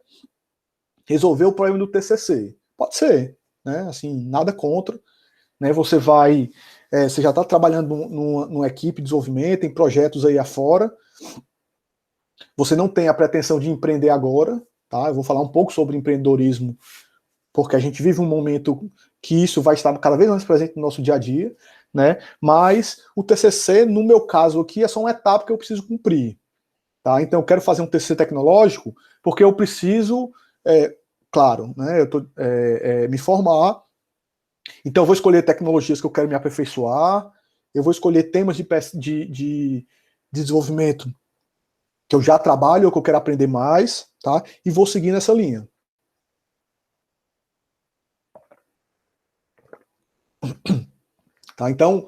resolver o problema do TCC. Pode ser, né? Assim, nada contra. Né? Você já está trabalhando numa equipe de desenvolvimento, em projetos aí afora. Você não tem a pretensão de empreender agora, tá? Eu vou falar um pouco sobre empreendedorismo, porque a gente vive um momento que isso vai estar cada vez mais presente no nosso dia a dia, né? Mas o TCC, no meu caso aqui, é só uma etapa que eu preciso cumprir. Tá? Então eu quero fazer um TCC tecnológico porque eu preciso, claro, né, me formar. Então eu vou escolher tecnologias que eu quero me aperfeiçoar, eu vou escolher temas de desenvolvimento que eu já trabalho ou que eu quero aprender mais, tá? E vou seguir nessa linha. Tá? Então,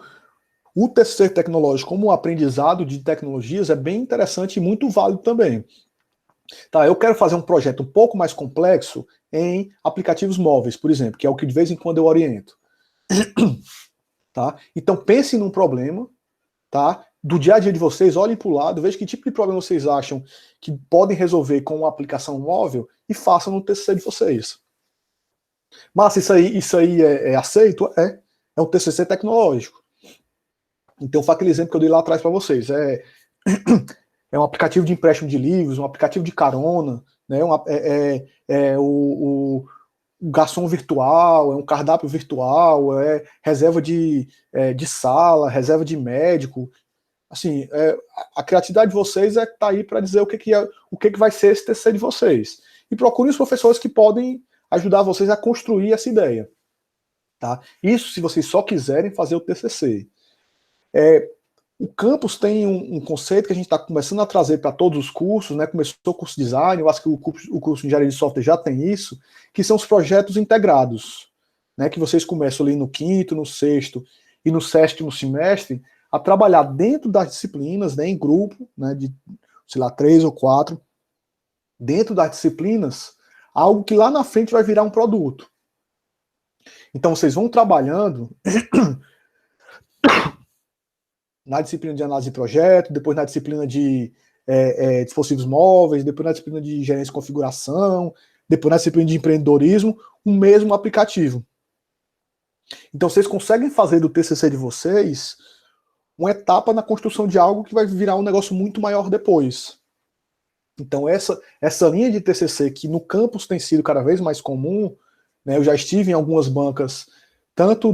o TCC tecnológico como aprendizado de tecnologias é bem interessante e muito válido também. Tá, eu quero fazer um projeto um pouco mais complexo em aplicativos móveis, por exemplo, que é o que de vez em quando eu oriento. Tá? Então pense num problema, tá? Do dia a dia de vocês, olhem para o lado, vejam que tipo de problema vocês acham que podem resolver com uma aplicação móvel e façam no TCC de vocês. Mas isso aí é aceito? É um TCC tecnológico. Então, foi aquele exemplo que eu dei lá atrás para vocês. É um aplicativo de empréstimo de livros, um aplicativo de carona, né? O garçom virtual, é um cardápio virtual, é reserva de sala, reserva de médico. Assim, a criatividade de vocês está aí para dizer o que vai ser esse TCC de vocês. E procurem os professores que podem ajudar vocês a construir essa ideia. Tá? Isso se vocês só quiserem fazer o TCC. O campus tem um conceito que a gente está começando a trazer para todos os cursos, né? Começou o curso de design, eu acho que o curso de engenharia de software já tem isso, que são os projetos integrados, né? Que vocês começam ali no quinto, no sexto e no sétimo semestre a trabalhar dentro das disciplinas, né? Em grupo, né? De, sei lá, 3 ou 4, dentro das disciplinas, algo que lá na frente vai virar um produto. Então vocês vão trabalhando na disciplina de análise de projeto, depois na disciplina de dispositivos móveis, depois na disciplina de gerência e configuração, depois na disciplina de empreendedorismo, o mesmo aplicativo. Então vocês conseguem fazer do TCC de vocês uma etapa na construção de algo que vai virar um negócio muito maior depois. Então essa linha de TCC que no campus tem sido cada vez mais comum, né, eu já estive em algumas bancas, tanto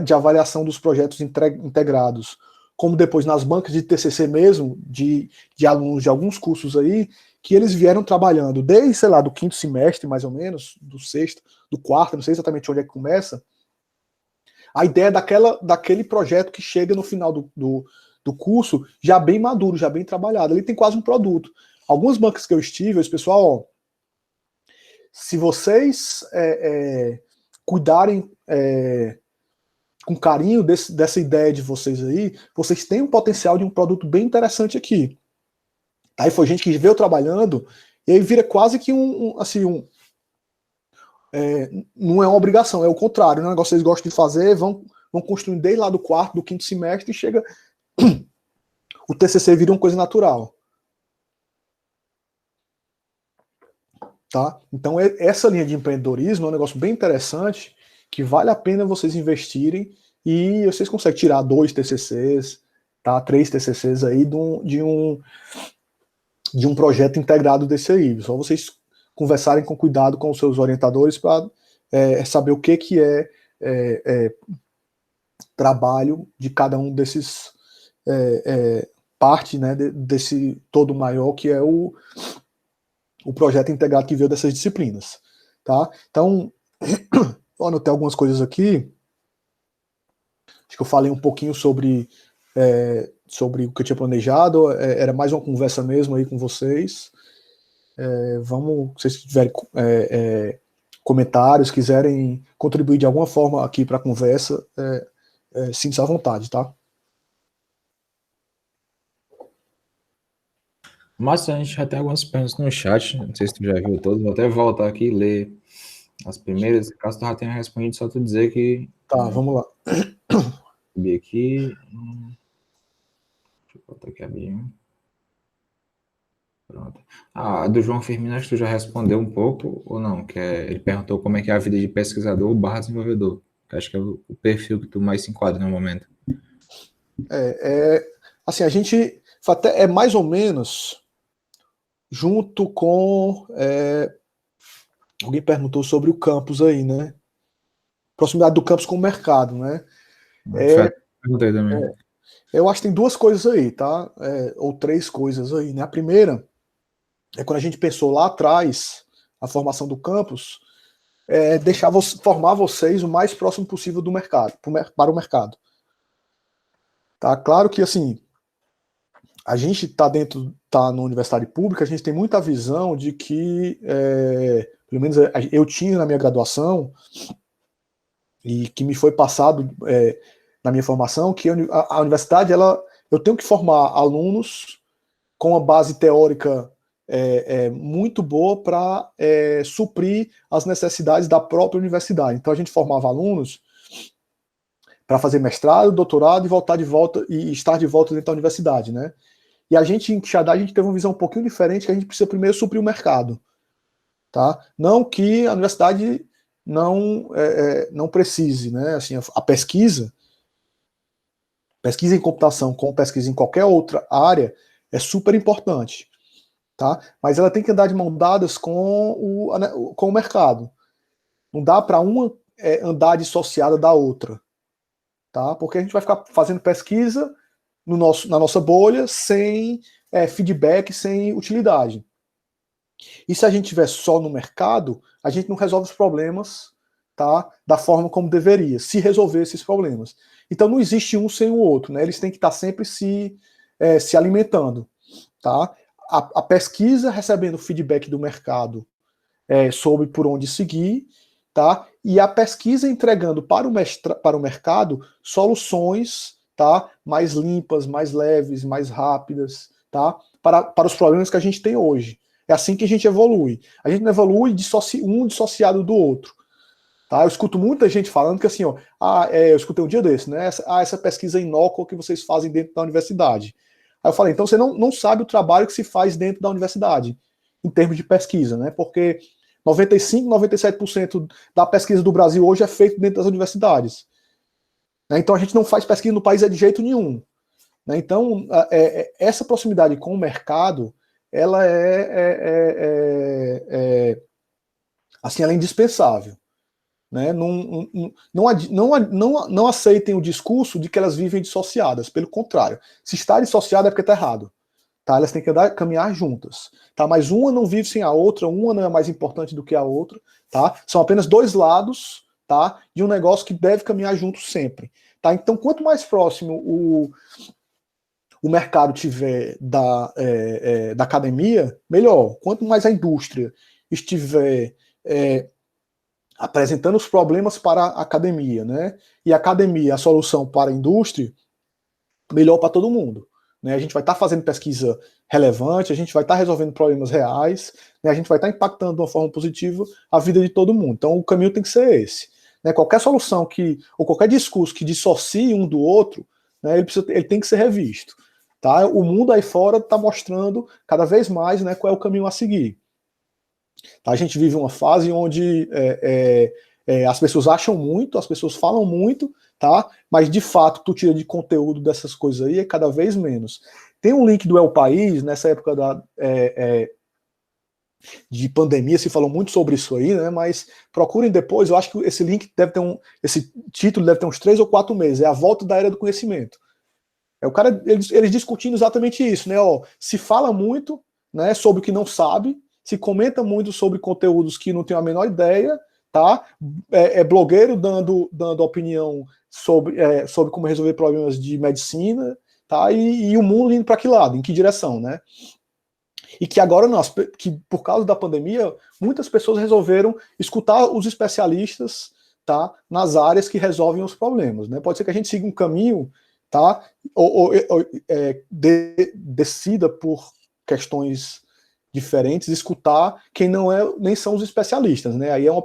de avaliação dos projetos integrados, como depois nas bancas de TCC mesmo, de alunos de alguns cursos aí, que eles vieram trabalhando desde, sei lá, do 5º semestre, mais ou menos, do 6º, do 4º, não sei exatamente onde é que começa, a ideia daquele projeto que chega no final do curso já bem maduro, já bem trabalhado. Ele tem quase um produto. Algumas bancas que eu estive, esse pessoal, ó, se vocês cuidarem com carinho dessa ideia de vocês aí, vocês têm um potencial de um produto bem interessante aqui. Aí foi gente que veio trabalhando, e aí vira quase que não é uma obrigação, é o contrário, né? O negócio que vocês gostam de fazer, vão construindo desde lá do 4º, do 5º semestre, e chega o TCC vira uma coisa natural. Tá? Então essa linha de empreendedorismo é um negócio bem interessante, que vale a pena vocês investirem, e vocês conseguem tirar 2 TCCs, tá? 3 TCCs aí de um projeto integrado desse aí. Só vocês conversarem com cuidado com os seus orientadores para saber o que é trabalho de cada um desses parte, né, desse todo maior que é o projeto integrado que veio dessas disciplinas. Tá? Então, eu anotei algumas coisas aqui. Acho que eu falei um pouquinho sobre o que eu tinha planejado. Era mais uma conversa mesmo aí com vocês. Se vocês tiverem comentários, quiserem contribuir de alguma forma aqui para a conversa, sinta-se à vontade, tá? Mas a gente já tem algumas perguntas no chat, não sei se tu já viu todas, vou até voltar aqui e ler as primeiras, caso tu já tenha respondido, só tu dizer que... Tá, vamos lá. Subir aqui... Deixa eu botar aqui a minha. Pronto. A do João Firmino, acho que tu já respondeu um pouco, ou não? Ele perguntou como é que é a vida de pesquisador / desenvolvedor, que acho que é o perfil que tu mais se enquadra no momento. Assim, a gente até mais ou menos junto com... alguém perguntou sobre o campus aí, né? Proximidade do campus com o mercado, né? Perguntei também. Eu acho que tem 2 coisas aí, tá? Ou 3 coisas aí, né? A primeira é quando a gente pensou lá atrás a formação do campus, formar vocês o mais próximo possível do mercado, para o mercado. Tá? Claro que, assim, a gente tá na universidade pública, a gente tem muita visão de que, pelo menos eu tinha na minha graduação, e que me foi passado na minha formação, que a universidade, eu tenho que formar alunos com uma base teórica muito boa para suprir as necessidades da própria universidade. Então a gente formava alunos para fazer mestrado, doutorado e estar de volta dentro da universidade, né? E a gente, em Quixadá, a gente teve uma visão um pouquinho diferente, que a gente precisa primeiro suprir o mercado. Tá? Não que a universidade não precise, né? Assim, a pesquisa em computação, como pesquisa em qualquer outra área, é super importante. Tá? Mas ela tem que andar de mão dadas com o mercado. Não dá para uma andar dissociada da outra. Tá? Porque a gente vai ficar fazendo pesquisa na nossa bolha sem feedback, sem utilidade. E se a gente estiver só no mercado, a gente não resolve os problemas, tá, da forma como deveria, se resolver esses problemas. Então não existe um sem o outro, né? Eles têm que estar sempre se alimentando. Tá? A pesquisa recebendo feedback do mercado sobre por onde seguir, tá? E a pesquisa entregando para o mercado soluções, tá, mais limpas, mais leves, mais rápidas, tá, para os problemas que a gente tem hoje. É assim que a gente evolui. A gente não evolui um dissociado do outro. Tá? Eu escuto muita gente falando que assim, ó, eu escutei um dia desse, né? Essa pesquisa inócua que vocês fazem dentro da universidade. Aí eu falei, então você não sabe o trabalho que se faz dentro da universidade, em termos de pesquisa, né? Porque 95, 97% da pesquisa do Brasil hoje é feita dentro das universidades. Né? Então a gente não faz pesquisa no país de jeito nenhum. Né? Então essa proximidade com o mercado, ela assim, ela é indispensável. Né? Não aceitem o discurso de que elas vivem dissociadas. Pelo contrário, se está dissociada é porque está errado. Tá? Elas têm que caminhar juntas. Tá? Mas uma não vive sem a outra, uma não é mais importante do que a outra. Tá? São apenas dois lados, tá, de um negócio que deve caminhar junto sempre. Tá? Então, quanto mais próximo o mercado tiver da academia, melhor. Quanto mais a indústria estiver apresentando os problemas para a academia, né? E a academia, a solução para a indústria, melhor para todo mundo. Né? A gente vai estar fazendo pesquisa relevante, a gente vai estar resolvendo problemas reais, né? A gente vai estar impactando de uma forma positiva a vida de todo mundo. Então o caminho tem que ser esse. Né? Qualquer solução ou qualquer discurso que dissocie um do outro, né, ele tem que ser revisto. Tá? O mundo aí fora está mostrando cada vez mais, né, qual é o caminho a seguir. Tá? A gente vive uma fase onde as pessoas acham muito, as pessoas falam muito, tá? Mas de fato tu tira de conteúdo dessas coisas aí é cada vez menos. Tem um link do El País, nessa época de pandemia, se falou muito sobre isso aí, né? Mas procurem depois, eu acho que esse link esse título deve ter uns 3 ou 4 meses, é a volta da era do conhecimento. É o cara, eles discutindo exatamente isso, né? Ó, se fala muito, né, sobre o que não sabe, se comenta muito sobre conteúdos que não tem a menor ideia, tá? Blogueiro dando opinião sobre como resolver problemas de medicina, tá? E o mundo indo para que lado, em que direção, né? E que agora que por causa da pandemia, muitas pessoas resolveram escutar os especialistas, tá? Nas áreas que resolvem os problemas, né? Pode ser que a gente siga um caminho, tá? Decida por questões diferentes, escutar quem não nem são os especialistas, né? Aí um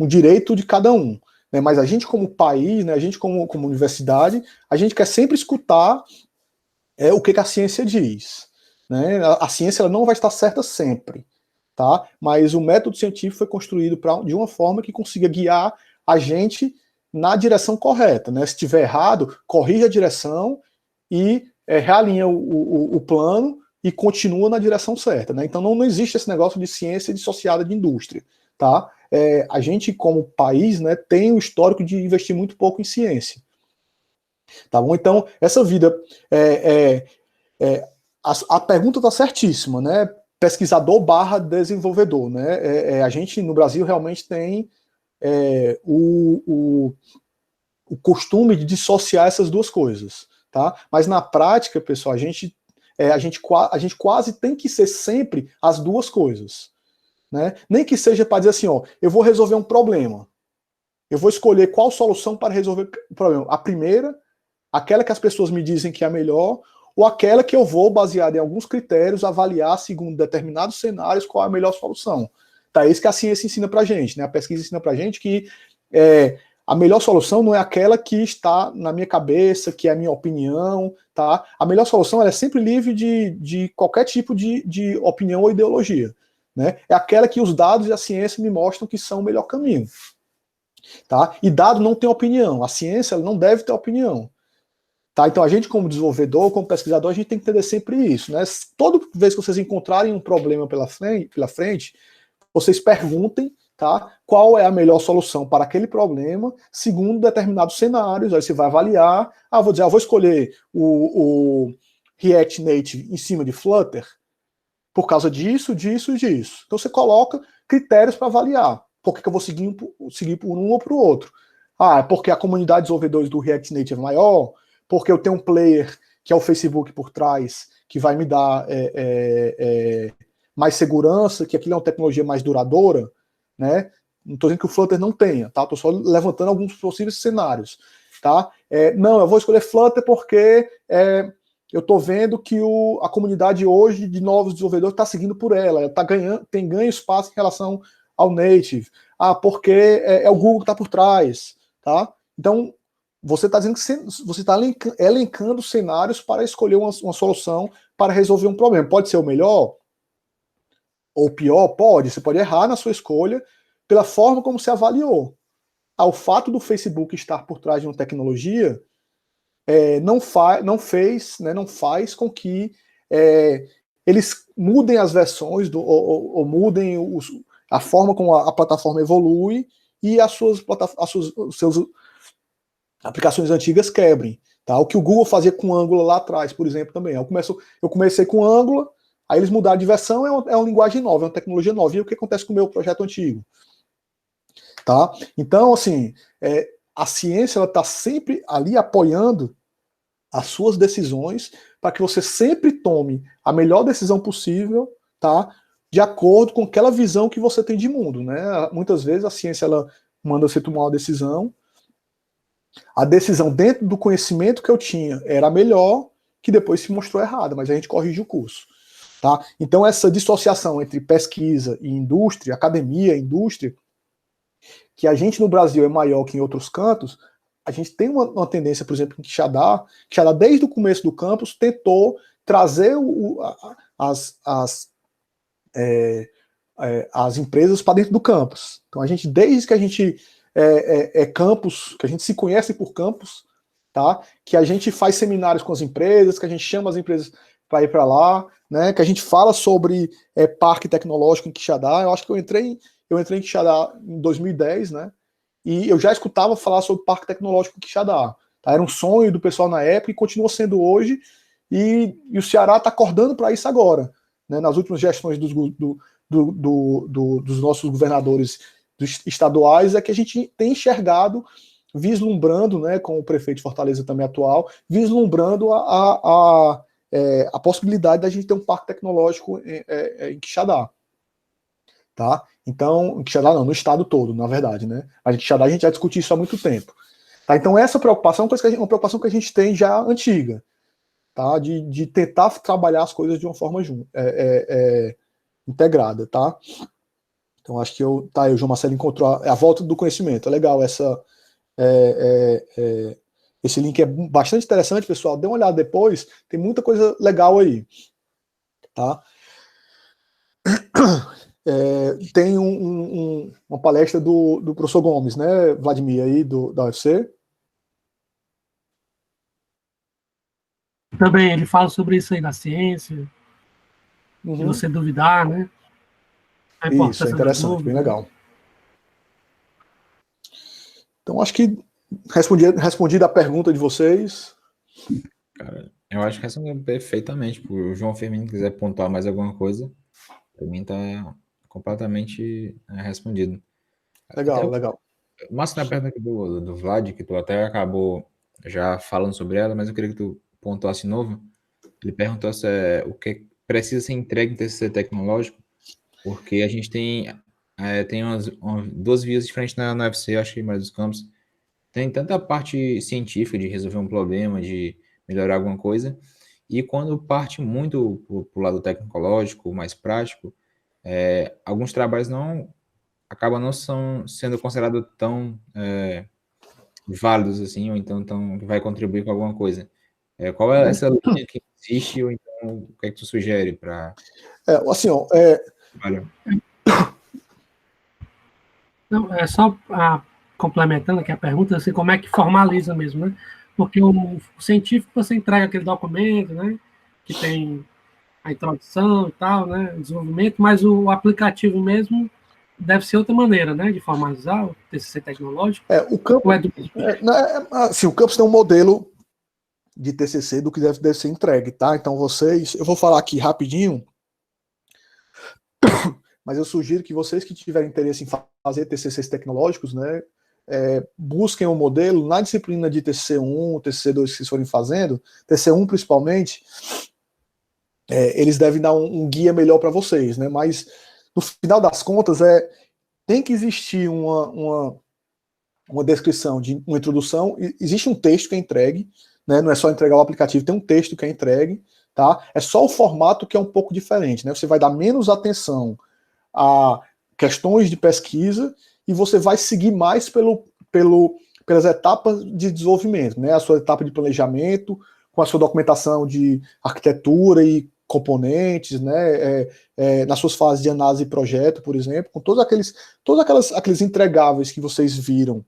direito de cada um, né? Mas a gente como país, né? A gente como universidade, a gente quer sempre escutar o que a ciência diz, né? A ciência ela não vai estar certa sempre, tá? Mas o método científico foi construído de uma forma que consiga guiar a gente na direção correta, né? Se estiver errado, corrija a direção e realinha o plano e continua na direção certa, né? Então não existe esse negócio de ciência dissociada de indústria, tá? A gente como país, né, tem o histórico de investir muito pouco em ciência, tá bom? Então essa vida a pergunta está certíssima, né? Pesquisador / desenvolvedor, né? A gente no Brasil realmente tem o costume de dissociar essas duas coisas, tá? Mas na prática, pessoal, a gente quase tem que ser sempre as duas coisas, né? Nem que seja para dizer assim, ó, eu vou resolver um problema, eu vou escolher qual solução para resolver o problema. A primeira, aquela que as pessoas me dizem que é a melhor, ou aquela que eu vou, baseado em alguns critérios, avaliar segundo determinados cenários qual é a melhor solução. Tá, isso que a ciência ensina pra gente, né? A pesquisa ensina pra gente que a melhor solução não é aquela que está na minha cabeça, que é a minha opinião, tá? A melhor solução ela é sempre livre de qualquer tipo de opinião ou ideologia, né? É aquela que os dados e a ciência me mostram que são o melhor caminho, tá? E dado não tem opinião, a ciência ela não deve ter opinião. Tá, então a gente como desenvolvedor, como pesquisador, a gente tem que entender sempre isso, né? Toda vez que vocês encontrarem um problema pela frente, vocês perguntem, tá, qual é a melhor solução para aquele problema, segundo determinados cenários. Aí você vai avaliar, vou escolher o React Native em cima de Flutter por causa disso, disso e disso. Então você coloca critérios para avaliar. Por que eu vou seguir por um ou para o outro? É porque a comunidade de desenvolvedores do React Native é maior, porque eu tenho um player, que é o Facebook por trás, que vai me dar mais segurança, que aquilo é uma tecnologia mais duradoura, né? Não estou dizendo que o Flutter não tenha, tá? Estou só levantando alguns possíveis cenários, tá? Não, eu vou escolher Flutter porque eu estou vendo que a comunidade hoje de novos desenvolvedores está seguindo por ela tem ganho espaço em relação ao Native. Porque é o Google que está por trás, tá? Então, você está dizendo que você está elencando cenários para escolher uma solução para resolver um problema. Pode ser o melhor ou pior? Pode. Você pode errar na sua escolha pela forma como você avaliou. O fato do Facebook estar por trás de uma tecnologia não faz com que eles mudem as versões ou mudem a forma como a plataforma evolui e as suas aplicações antigas quebrem. Tá? O que o Google fazia com Angular lá atrás, por exemplo, também. Eu comecei com Angular, aí eles mudaram de versão, é uma linguagem nova, é uma tecnologia nova. E o que acontece com o meu projeto antigo? Tá? Então, assim, a ciência está sempre ali apoiando as suas decisões para que você sempre tome a melhor decisão possível, tá? De acordo com aquela visão que você tem de mundo, né? Muitas vezes a ciência ela manda você tomar uma decisão, a decisão dentro do conhecimento que eu tinha era melhor, que depois se mostrou errada, mas a gente corrige o curso. Tá? Então essa dissociação entre pesquisa e indústria, academia e indústria, que a gente no Brasil é maior que em outros cantos, a gente tem uma tendência, por exemplo, em Quixadá, desde o começo do campus, tentou trazer as empresas para dentro do campus. Então, desde que a gente campus, que a gente se conhece por campus, tá? Que a gente faz seminários com as empresas, que a gente chama as empresas para ir para lá, né? Que a gente fala sobre parque tecnológico em Quixadá. Eu acho que eu entrei em Quixadá em 2010, né? E eu já escutava falar sobre parque tecnológico em Quixadá. Tá? Era um sonho do pessoal na época e continua sendo hoje. E o Ceará está acordando para isso agora. Né? Nas últimas gestões dos nossos governadores estaduais, é que a gente tem enxergado, vislumbrando, né, com o prefeito de Fortaleza também atual, vislumbrando a possibilidade da gente ter um parque tecnológico em Quixadá. Tá? Então, em Quixadá não, no estado todo, na verdade, né? Mas em Quixadá a gente já discutiu isso há muito tempo. Tá? Então essa preocupação é uma preocupação que a gente tem já antiga, tá? De tentar trabalhar as coisas de uma forma integrada, tá? Então acho que o João Marcelo encontrou a volta do conhecimento. É legal esse link é bastante interessante, pessoal. Dê uma olhada depois, tem muita coisa legal aí, tá? Tem uma palestra do professor Gomes, né, Vladimir, aí da UFC. Também ele fala sobre isso aí da ciência, de você duvidar, né? Isso, é interessante, bem legal. Então, acho que respondi a pergunta de vocês. Cara, eu acho que respondeu perfeitamente. O João Firmino quiser pontuar mais alguma coisa, para mim tá completamente respondido. Legal. Mas na pergunta aqui do Vlad, que tu até acabou já falando sobre ela, mas eu queria que tu pontuasse de novo. Ele perguntou se o que precisa ser entregue em TCC tecnológico, porque a gente tem duas vias diferentes na UFC, eu acho que em mais dos campos. Tem tanta parte científica de resolver um problema, de melhorar alguma coisa, e quando parte muito para o lado tecnológico, mais prático, alguns trabalhos acabam não sendo considerados tão válidos assim, ou então que vai contribuir com alguma coisa. Qual é essa linha que existe, ou então o que é que tu sugere para... Olha. Não, só complementando aqui a pergunta, assim, como é que formaliza mesmo, né? Porque o científico, você entrega aquele documento, né? Que tem a introdução e tal, né? O desenvolvimento, mas o aplicativo mesmo deve ser outra maneira, né? De formalizar o TCC tecnológico. O campus tem um modelo de TCC do que deve ser entregue, tá? Então eu vou falar aqui rapidinho, mas eu sugiro que vocês que tiverem interesse em fazer TCCs tecnológicos, né, busquem um modelo na disciplina de TCC1, TCC2 que vocês forem fazendo, TCC1 principalmente, eles devem dar um guia melhor para vocês, né? Mas no final das contas tem que existir uma descrição de uma introdução, existe um texto que é entregue, né? Não é só entregar o aplicativo, tem um texto que é entregue, tá? É só o formato que é um pouco diferente, né? Você vai dar menos atenção a questões de pesquisa e você vai seguir mais pelas etapas de desenvolvimento, né? A sua etapa de planejamento, com a sua documentação de arquitetura e componentes, né? Nas suas fases de análise de projeto, por exemplo, com todos aqueles entregáveis que vocês viram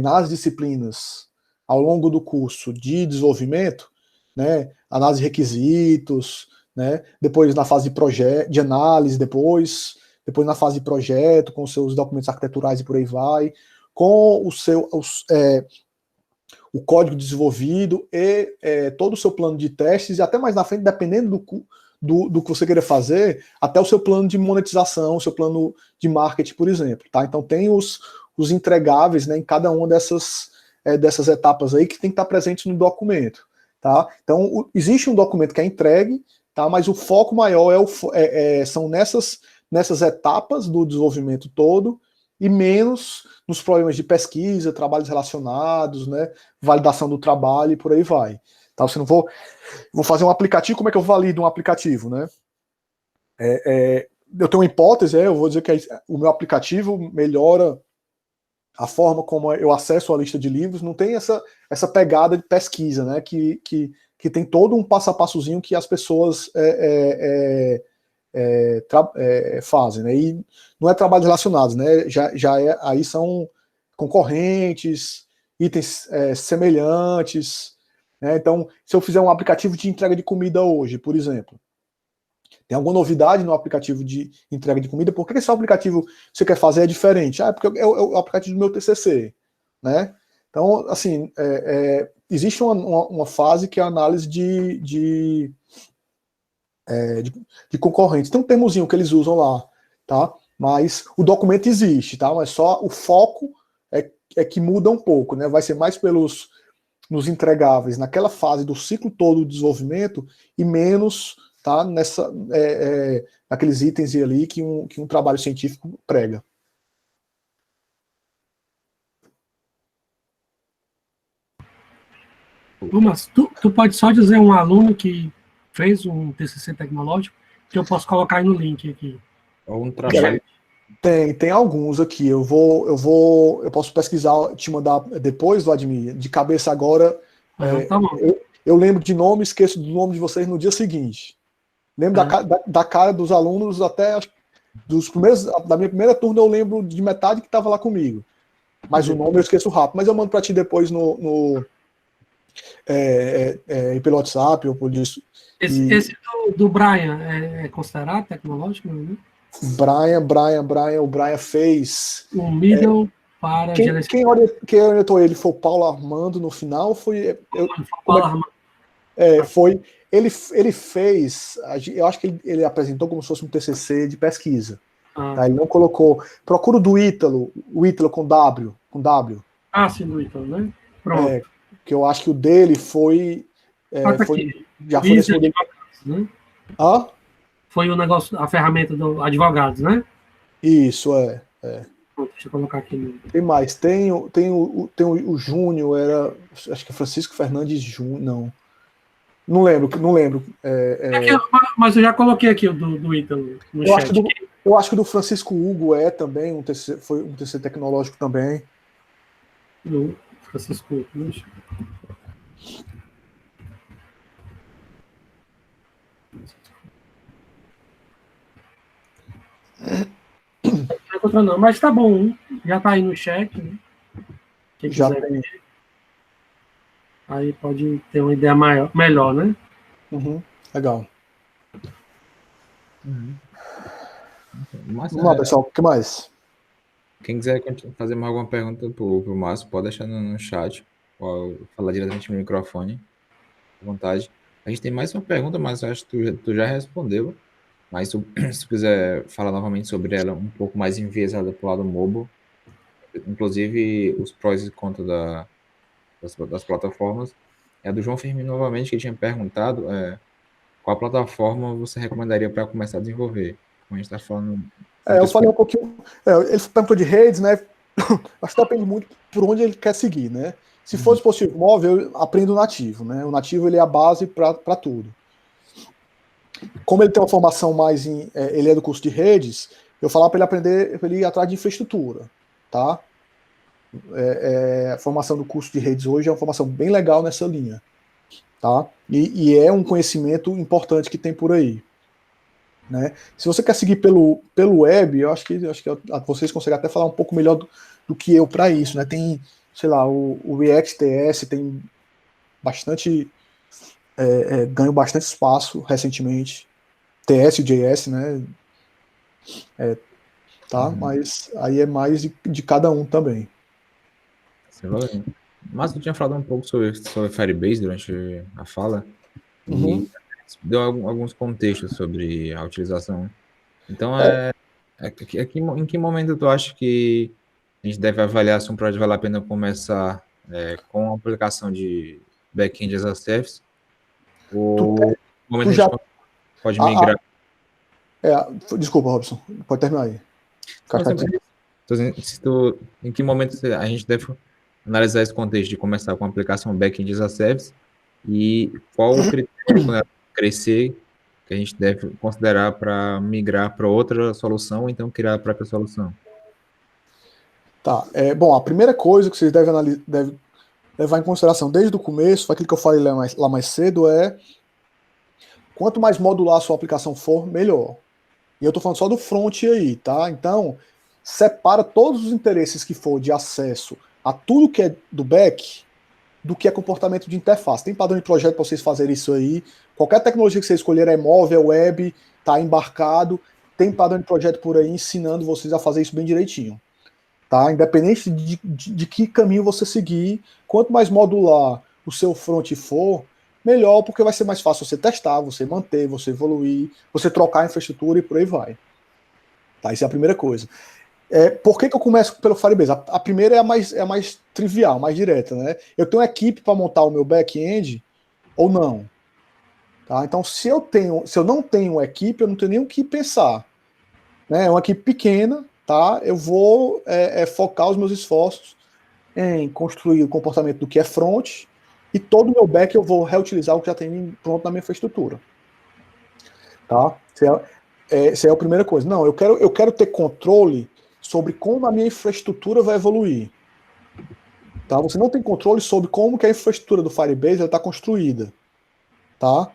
nas disciplinas ao longo do curso de desenvolvimento, né? Análise de requisitos, né? Depois na fase de projeto, de análise, depois na fase de projeto, com os seus documentos arquiteturais e por aí vai, com o código desenvolvido e todo o seu plano de testes, e até mais na frente, dependendo do que você queira fazer, até o seu plano de monetização, o seu plano de marketing, por exemplo. Tá? Então tem os entregáveis, né, em cada uma dessas etapas aí que tem que estar presente no documento. Tá? Então existe um documento que é entregue, tá? Mas o foco maior são nessas etapas do desenvolvimento todo, e menos nos problemas de pesquisa, trabalhos relacionados, né, validação do trabalho e por aí vai. Tá? Você não vou fazer um aplicativo, como é que eu valido um aplicativo, né? Eu tenho uma hipótese, eu vou dizer que o meu aplicativo melhora a forma como eu acesso a lista de livros, não tem essa pegada de pesquisa, né, que tem todo um passo a passozinho que as pessoas fazem, né? E não é trabalhos relacionados, né? Aí são concorrentes, itens semelhantes, né? Então, se eu fizer um aplicativo de entrega de comida hoje, por exemplo, tem alguma novidade no aplicativo de entrega de comida? Por que esse aplicativo que você quer fazer é diferente? Porque é o aplicativo do meu TCC, né? Então, assim, existe uma fase que é a análise de concorrentes. Tem um termozinho que eles usam lá, tá? Mas o documento existe, tá? Mas só o foco é que muda um pouco, né? Vai ser mais nos entregáveis, naquela fase do ciclo todo do desenvolvimento, e menos, tá? Naqueles itens ali que um trabalho científico prega. Mas tu pode só dizer um aluno que fez um TCC tecnológico, que eu posso colocar aí no link aqui. Ou um trabalho. Tem alguns aqui. Eu posso pesquisar, te mandar depois, Vladimir. De cabeça agora. Tá bom. Eu lembro de nome, esqueço do nome de vocês no dia seguinte. Lembro da cara dos alunos, até dos primeiros, da minha primeira turma, eu lembro de metade que estava lá comigo. Mas o nome eu esqueço rápido. Mas eu mando para ti depois pelo WhatsApp ou por isso. Esse do Brian é considerado tecnológico? Né? O Brian fez. O middle para quem orientou ele foi o Paulo Armando no final? Ele fez. Eu acho que ele apresentou como se fosse um TCC de pesquisa. Tá? Ele não colocou. Procura do Ítalo, o Ítalo com W. Sim, do Ítalo, né? Pronto. Que eu acho que o dele foi. Já foi nesse modelo. Né? Foi o negócio, a ferramenta do advogados, né? Isso, Deixa eu colocar aqui. Tem mais. Tem o Júnior, acho que é Francisco Fernandes Júnior. Não lembro. Mas eu já coloquei aqui o do Ítalo no chat. Eu acho que o do Francisco Hugo também foi um TCC tecnológico também. Do Francisco Hugo, né? Não, mas tá bom, já tá aí no chat, né? Quem já quiser tem. ver, aí pode ter uma ideia melhor, né? Legal. Vamos lá, pessoal, o que mais? Quem quiser fazer mais alguma pergunta pro Márcio, pode deixar no chat, ou falar diretamente no microfone, à vontade. A gente tem mais uma pergunta, mas eu acho que tu já respondeu. Mas se tu quiser falar novamente sobre ela, um pouco mais enviesada para o lado mobile, inclusive os prós e contras das plataformas, é a do João Firmino novamente, que tinha perguntado qual plataforma você recomendaria para começar a desenvolver. Como a gente está falando... eu falei um pouquinho... ele perguntou de redes, né? Acho que depende muito por onde ele quer seguir, né? Se for dispositivo móvel, eu aprendo o nativo, né? O nativo ele é a base para tudo. Como ele tem uma formação mais ele é do curso de redes, eu falar para ele aprender, para ele ir atrás de infraestrutura, tá? A formação do curso de redes hoje é uma formação bem legal nessa linha, tá? E é um conhecimento importante que tem por aí, né? Se você quer seguir pelo web, eu acho que vocês conseguem até falar um pouco melhor do que eu para isso, né? Tem, sei lá, o React.js tem bastante ganhou bastante espaço recentemente, TS.js, né? Tá? Mas aí é mais de cada um também. Sem problema. Mas eu tinha falado um pouco sobre Firebase durante a fala e deu alguns contextos sobre a utilização. Então, em que momento tu acha que a gente deve avaliar se um projeto vale a pena começar com a aplicação de back-end as a service ou no momento Tu a já, gente pode a, migrar? desculpa, Robson, pode terminar aí. Não, sempre, em que momento a gente deve analisar esse contexto de começar com a aplicação back-end as a service e qual o critério quando ela crescer que a gente deve considerar para migrar para outra solução ou então criar a própria solução? Tá. Bom, a primeira coisa que vocês devem levar em consideração desde o começo, foi aquilo que eu falei lá mais cedo, quanto mais modular a sua aplicação for, melhor. E eu estou falando só do front aí, tá? Então, separa todos os interesses que for de acesso a tudo que é do back do que é comportamento de interface. Tem padrão de projeto para vocês fazerem isso aí. Qualquer tecnologia que você escolher é móvel, web, tá embarcado. Tem padrão de projeto por aí ensinando vocês a fazer isso bem direitinho. Tá? Independente de que caminho você seguir, quanto mais modular o seu front for, melhor, porque vai ser mais fácil você testar, você manter, você evoluir, você trocar a infraestrutura e por aí vai. Tá? Isso é a primeira coisa. Por que eu começo pelo Firebase? A primeira é a mais trivial, mais direta, né? Eu tenho uma equipe para montar o meu back-end ou não. Tá? Então, se eu não tenho uma equipe, eu não tenho nem o que pensar. Né? É uma equipe pequena, tá? Eu vou focar os meus esforços em construir o comportamento do que é front e todo o meu back eu vou reutilizar o que já tem pronto na minha infraestrutura. Tá? Essa é a primeira coisa. Não, eu quero ter controle sobre como a minha infraestrutura vai evoluir. Tá? Você não tem controle sobre como que a infraestrutura do Firebase está construída. Tá?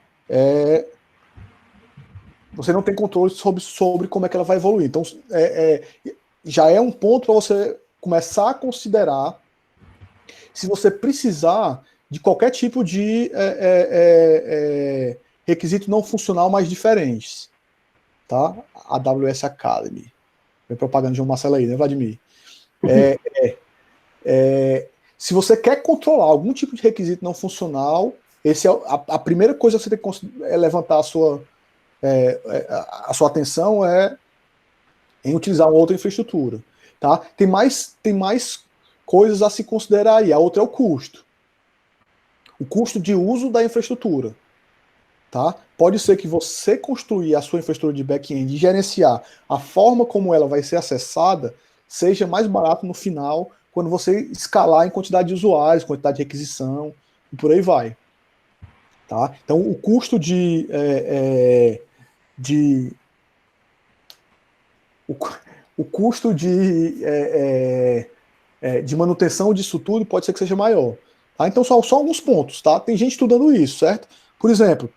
Você não tem controle sobre como é que ela vai evoluir. Então, já é um ponto para você começar a considerar se você precisar de qualquer tipo de requisito não funcional mais diferentes. Tá? AWS Academy. Vem propaganda de um Marcelo aí, né, Vladimir? Se você quer controlar algum tipo de requisito não funcional, a primeira coisa que você tem que levantar a sua atenção em utilizar uma outra infraestrutura. Tá? Tem mais coisas a se considerar aí. A outra é o custo. O custo de uso da infraestrutura. Tá? Pode ser que você construir a sua infraestrutura de back-end e gerenciar a forma como ela vai ser acessada seja mais barato no final quando você escalar em quantidade de usuários, quantidade de requisição e por aí vai. Tá? Então o custo de manutenção disso tudo pode ser que seja maior. Tá? Então só alguns pontos. Tá? Tem gente estudando isso, certo? Por exemplo,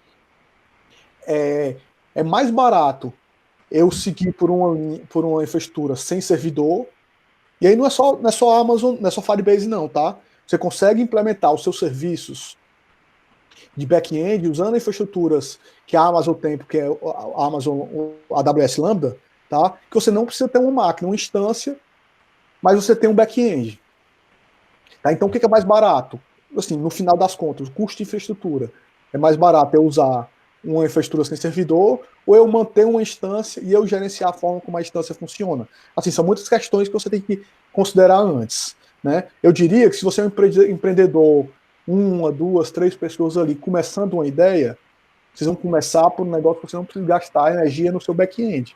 é mais barato eu seguir por uma infraestrutura sem servidor, e aí não é só Amazon, não é só Firebase não, tá? Você consegue implementar os seus serviços de back-end usando infraestruturas que a Amazon tem, porque é a Amazon, a AWS Lambda, tá? Que você não precisa ter uma máquina, uma instância, mas você tem um back-end. Tá? Então o que é mais barato? Assim, no final das contas, o custo de infraestrutura é mais barato eu usar uma infraestrutura sem servidor, ou eu manter uma instância e eu gerenciar a forma como a instância funciona. Assim, são muitas questões que você tem que considerar antes. Né? Eu diria que se você é um empreendedor, uma, duas, três pessoas ali começando uma ideia, vocês vão começar por um negócio que você não precisa gastar energia no seu back-end.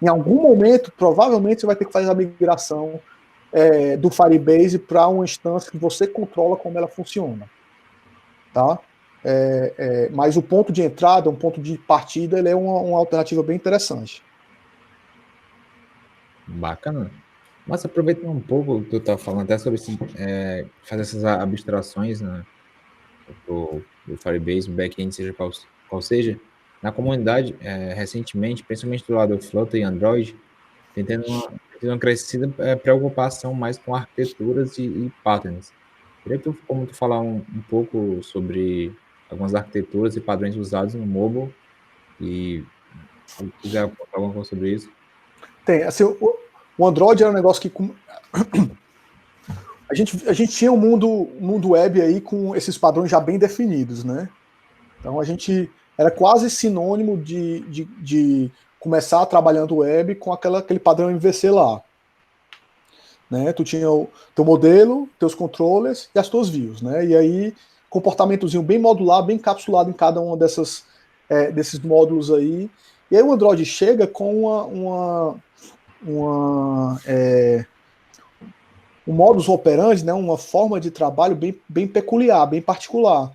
Em algum momento, provavelmente, você vai ter que fazer a migração do Firebase para uma instância que você controla como ela funciona. Tá? Mas o ponto de entrada, um ponto de partida, ele é uma alternativa bem interessante. Bacana. Mas aproveitando um pouco o que tu tá falando até sobre fazer essas abstrações, né, do Firebase, do back-end, seja qual seja, na comunidade, recentemente, principalmente do lado do Flutter e Android, tem tendo uma crescida preocupação mais com arquiteturas e patterns. Queria que como tu falar um pouco sobre algumas arquiteturas e padrões usados no mobile e se quiser falar alguma coisa sobre isso. Tem, assim, o Android era um negócio que a gente tinha um mundo web aí com esses padrões já bem definidos, né? Então a gente era quase sinônimo de começar trabalhando web com aquele padrão MVC lá. Né? Tu tinha o teu modelo, teus controllers e as tuas views, né? E aí, comportamentozinho bem modular, bem encapsulado em cada uma desses módulos aí. E aí o Android chega com um modus operandi, né? Uma forma de trabalho bem peculiar, bem particular.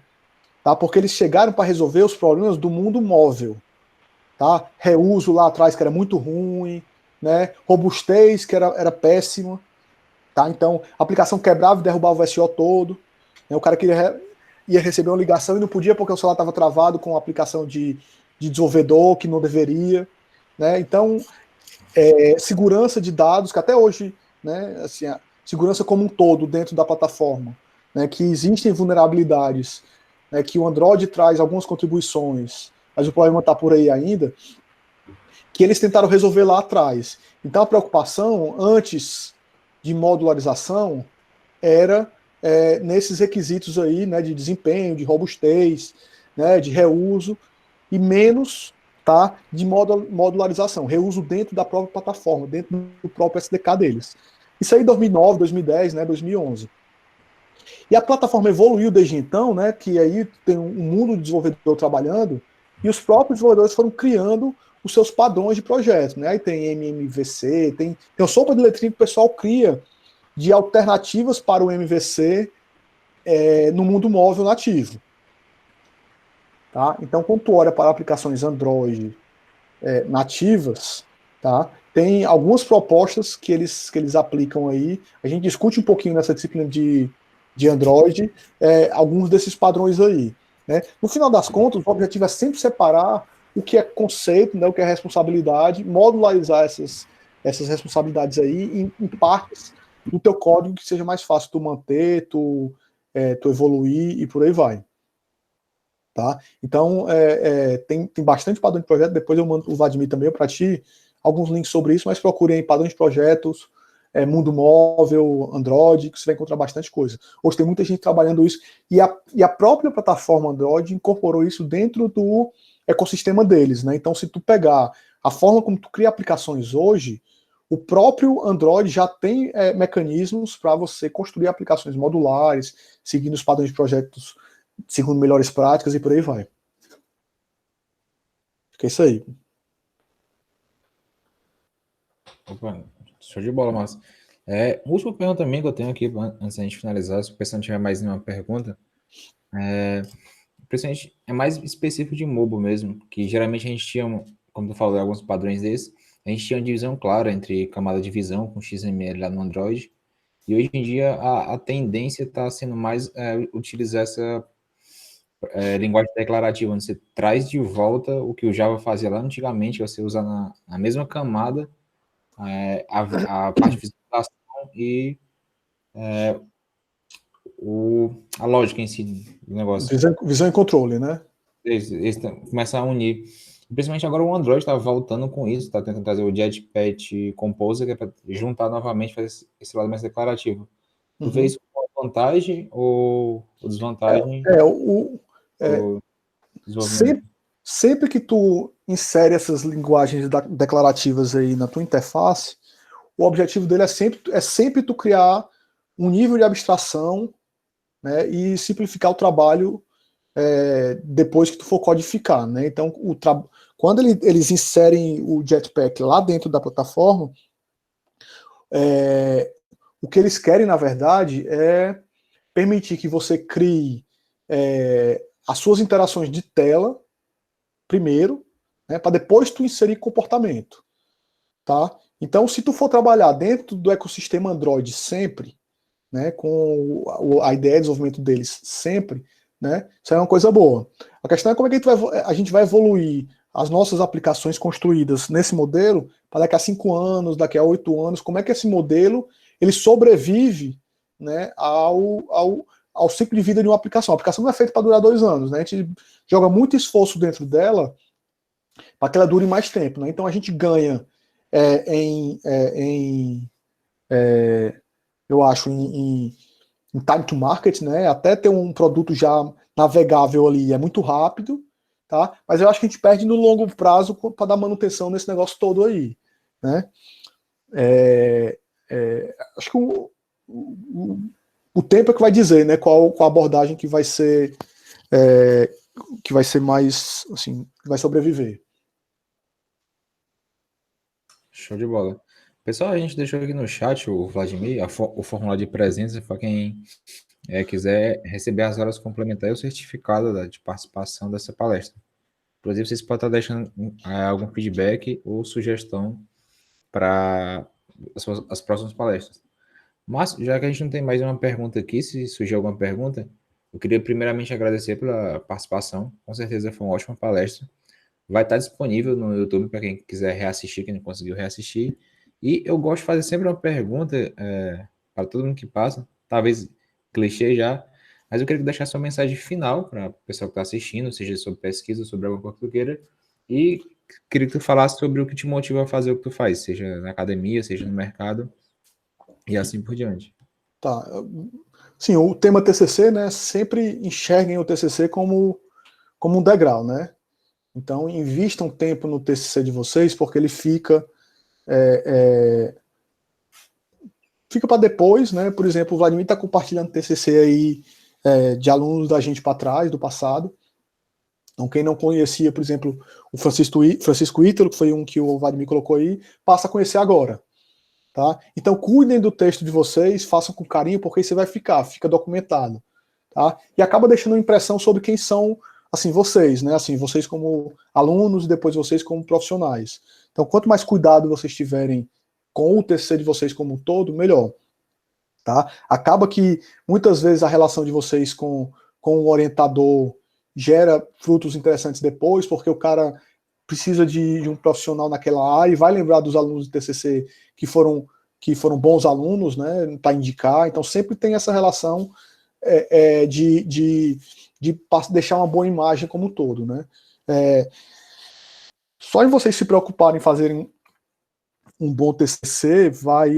Tá? Porque eles chegaram para resolver os problemas do mundo móvel. Tá? Reuso lá atrás, que era muito ruim, né? Robustez, que era péssima. Tá? Então, a aplicação quebrava e derrubava o SO todo. Né? O cara ia receber uma ligação e não podia porque o celular estava travado com a aplicação de desenvolvedor que não deveria. Né? Então, segurança de dados, que até hoje, né, assim, a segurança como um todo dentro da plataforma, né, que existem vulnerabilidades, né, que o Android traz algumas contribuições, mas o problema está por aí ainda, que eles tentaram resolver lá atrás. Então, a preocupação antes de modularização era nesses requisitos aí, né, de desempenho, de robustez, né, de reuso, e menos, tá, de modularização, reuso dentro da própria plataforma, dentro do próprio SDK deles. Isso aí em 2009, 2010, né, 2011. E a plataforma evoluiu desde então, né, que aí tem um mundo de desenvolvedor trabalhando, e os próprios desenvolvedores foram criando os seus padrões de projeto, né? Aí tem MMVC, tem uma sopa de letrinha que o pessoal cria de alternativas para o MVC no mundo móvel nativo. Tá? Então, quando tu olha para aplicações Android nativas, tá? Tem algumas propostas que eles aplicam aí. A gente discute um pouquinho nessa disciplina de Android, alguns desses padrões aí. Né? No final das contas, o objetivo é sempre separar o que é conceito, né, o que é responsabilidade, modularizar essas responsabilidades aí em partes do teu código que seja mais fácil tu manter, tu evoluir e por aí vai. Tá? Então, tem bastante padrão de projeto, depois eu mando o Vladimir também para ti, alguns links sobre isso, mas procurem aí padrões de projetos, mundo móvel, Android, que você vai encontrar bastante coisa. Hoje tem muita gente trabalhando isso, e a própria plataforma Android incorporou isso dentro do ecossistema deles, né? Então, se tu pegar a forma como tu cria aplicações hoje, o próprio Android já tem mecanismos para você construir aplicações modulares, seguindo os padrões de projetos segundo melhores práticas e por aí vai. Acho que é isso aí. Opa, show de bola, Márcio. Última pergunta também que eu tenho aqui, antes da gente finalizar, se o pessoal não tiver mais nenhuma pergunta, principalmente é mais específico de mobile mesmo, que geralmente a gente tinha, como tu falou, alguns padrões desses, a gente tinha uma divisão clara entre camada de visão com XML lá no Android, e hoje em dia a tendência está sendo mais utilizar essa linguagem declarativa, onde você traz de volta o que o Java fazia lá antigamente, você usa na mesma camada a parte de visualização e a lógica em si do negócio. Visão e controle, né? Eles começam a unir. Principalmente agora o Android está voltando com isso, está tentando trazer o Jetpack Composer, que é para juntar novamente, fazer esse lado mais declarativo. Tu vê isso como vantagem ou desvantagem do desenvolvimento? Sempre que tu insere essas linguagens declarativas aí na tua interface, o objetivo dele é sempre tu criar um nível de abstração, né, e simplificar o trabalho depois que tu for codificar, né? Então, quando eles inserem o Jetpack lá dentro da plataforma, o que eles querem, na verdade, é permitir que você crie as suas interações de tela primeiro, né, para depois tu inserir comportamento, tá? Então, se tu for trabalhar dentro do ecossistema Android sempre, né, com a ideia de desenvolvimento deles sempre, né, isso é uma coisa boa. A questão é como é que a gente vai evoluir as nossas aplicações construídas nesse modelo para daqui a 5 anos, daqui a 8 anos, como é que esse modelo ele sobrevive, né, ao ciclo de vida de uma aplicação. A aplicação não é feita para durar 2 anos, né, a gente joga muito esforço dentro dela para que ela dure mais tempo. Né, então a gente ganha eu acho, em time to market, né? Até ter um produto já navegável ali é muito rápido, tá? Mas eu acho que a gente perde no longo prazo para dar manutenção nesse negócio todo aí, né? Acho que o tempo é que vai dizer, né? Qual a abordagem que vai ser mais, assim, que vai sobreviver. Show de bola. Pessoal, a gente deixou aqui no chat o Vladimir, o formulário de presença para quem quiser receber as horas complementares e o certificado de participação dessa palestra. Inclusive, vocês podem estar deixando algum feedback ou sugestão para as próximas palestras. Mas, já que a gente não tem mais uma pergunta aqui, se surgir alguma pergunta, eu queria primeiramente agradecer pela participação. Com certeza foi uma ótima palestra. Vai estar disponível no YouTube para quem quiser reassistir, quem não conseguiu reassistir. E eu gosto de fazer sempre uma pergunta para todo mundo que passa, talvez clichê já, mas eu queria deixar sua mensagem final para o pessoal que está assistindo, seja sobre pesquisa, sobre alguma coisa que tu queira, e queria que tu falasse sobre o que te motiva a fazer o que tu faz, seja na academia, seja no mercado, e assim por diante. Tá. Sim, o tema TCC, né, sempre enxerguem o TCC como um degrau, né? Então, invistam tempo no TCC de vocês, porque ele fica para depois, né? Por exemplo, o Vladimir está compartilhando TCC aí de alunos da gente para trás, do passado. Então, quem não conhecia, por exemplo, o Francisco Ítalo, que foi um que o Vladimir colocou aí, passa a conhecer agora. Tá? Então, cuidem do texto de vocês, façam com carinho, porque isso vai fica documentado. Tá? E acaba deixando uma impressão sobre quem são, assim, vocês, né? Assim, vocês como alunos e depois vocês como profissionais. Então, quanto mais cuidado vocês tiverem com o TCC de vocês como um todo, melhor. Tá? Acaba que, muitas vezes, a relação de vocês com o orientador gera frutos interessantes depois, porque o cara precisa de um profissional naquela área e vai lembrar dos alunos do TCC que foram bons alunos, né, para indicar. Então, sempre tem essa relação de deixar uma boa imagem como um todo, né? Só em vocês se preocuparem em fazerem um bom TCC vai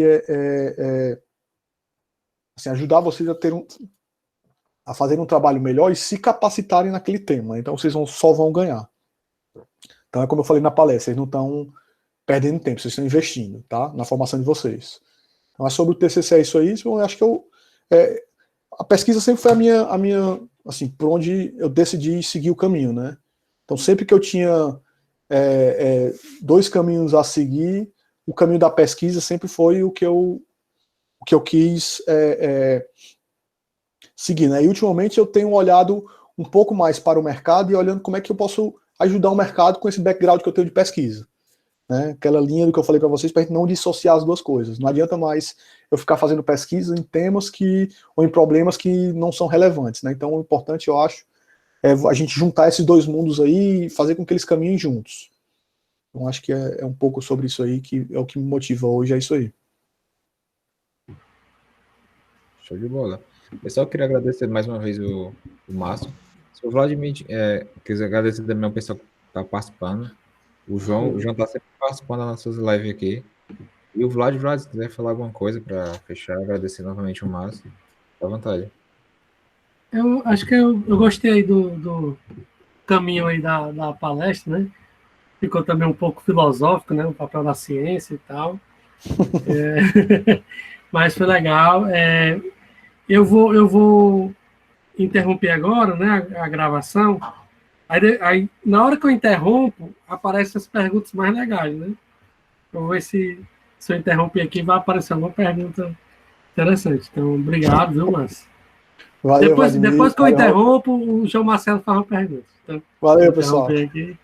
assim, ajudar vocês a fazer um trabalho melhor e se capacitarem naquele tema. Então, vocês só vão ganhar. Então, é como eu falei na palestra, vocês não estão perdendo tempo, vocês estão investindo, tá? Na formação de vocês. Então, é sobre o TCC, é isso aí. Eu acho que a pesquisa sempre foi a minha assim, por onde eu decidi seguir o caminho, né? Então, sempre que eu tinha 2 caminhos a seguir, o caminho da pesquisa sempre foi o que eu quis seguir, né? E ultimamente eu tenho olhado um pouco mais para o mercado e olhando como é que eu posso ajudar o mercado com esse background que eu tenho de pesquisa. Né? Aquela linha do que eu falei para vocês, para a gente não dissociar as duas coisas. Não adianta mais eu ficar fazendo pesquisa em temas ou em problemas que não são relevantes. Né? Então o importante, eu acho, é a gente juntar esses 2 mundos aí e fazer com que eles caminhem juntos. Então acho que é um pouco sobre isso aí, que é o que me motiva hoje, é isso aí. Show de bola. Pessoal, eu queria agradecer mais uma vez o Márcio. Se o Vladimir quiser agradecer também ao pessoal que está participando. O João está sempre participando das nossas lives aqui. E o Vlad, se quiser falar alguma coisa para fechar, agradecer novamente o Márcio. Fica à vontade. Eu acho que eu gostei aí do caminho aí da palestra, né? Ficou também um pouco filosófico, né? O papel da ciência e tal. Mas foi legal. Eu vou interromper agora, né? A gravação. Aí, na hora que eu interrompo, aparecem as perguntas mais legais, né? Eu vou ver se eu interromper aqui, vai aparecer alguma pergunta interessante. Então, obrigado, viu, Márcio? Valeu, depois que eu interrompo, o João Marcelo faz uma pergunta. Então, valeu, pessoal. Aqui.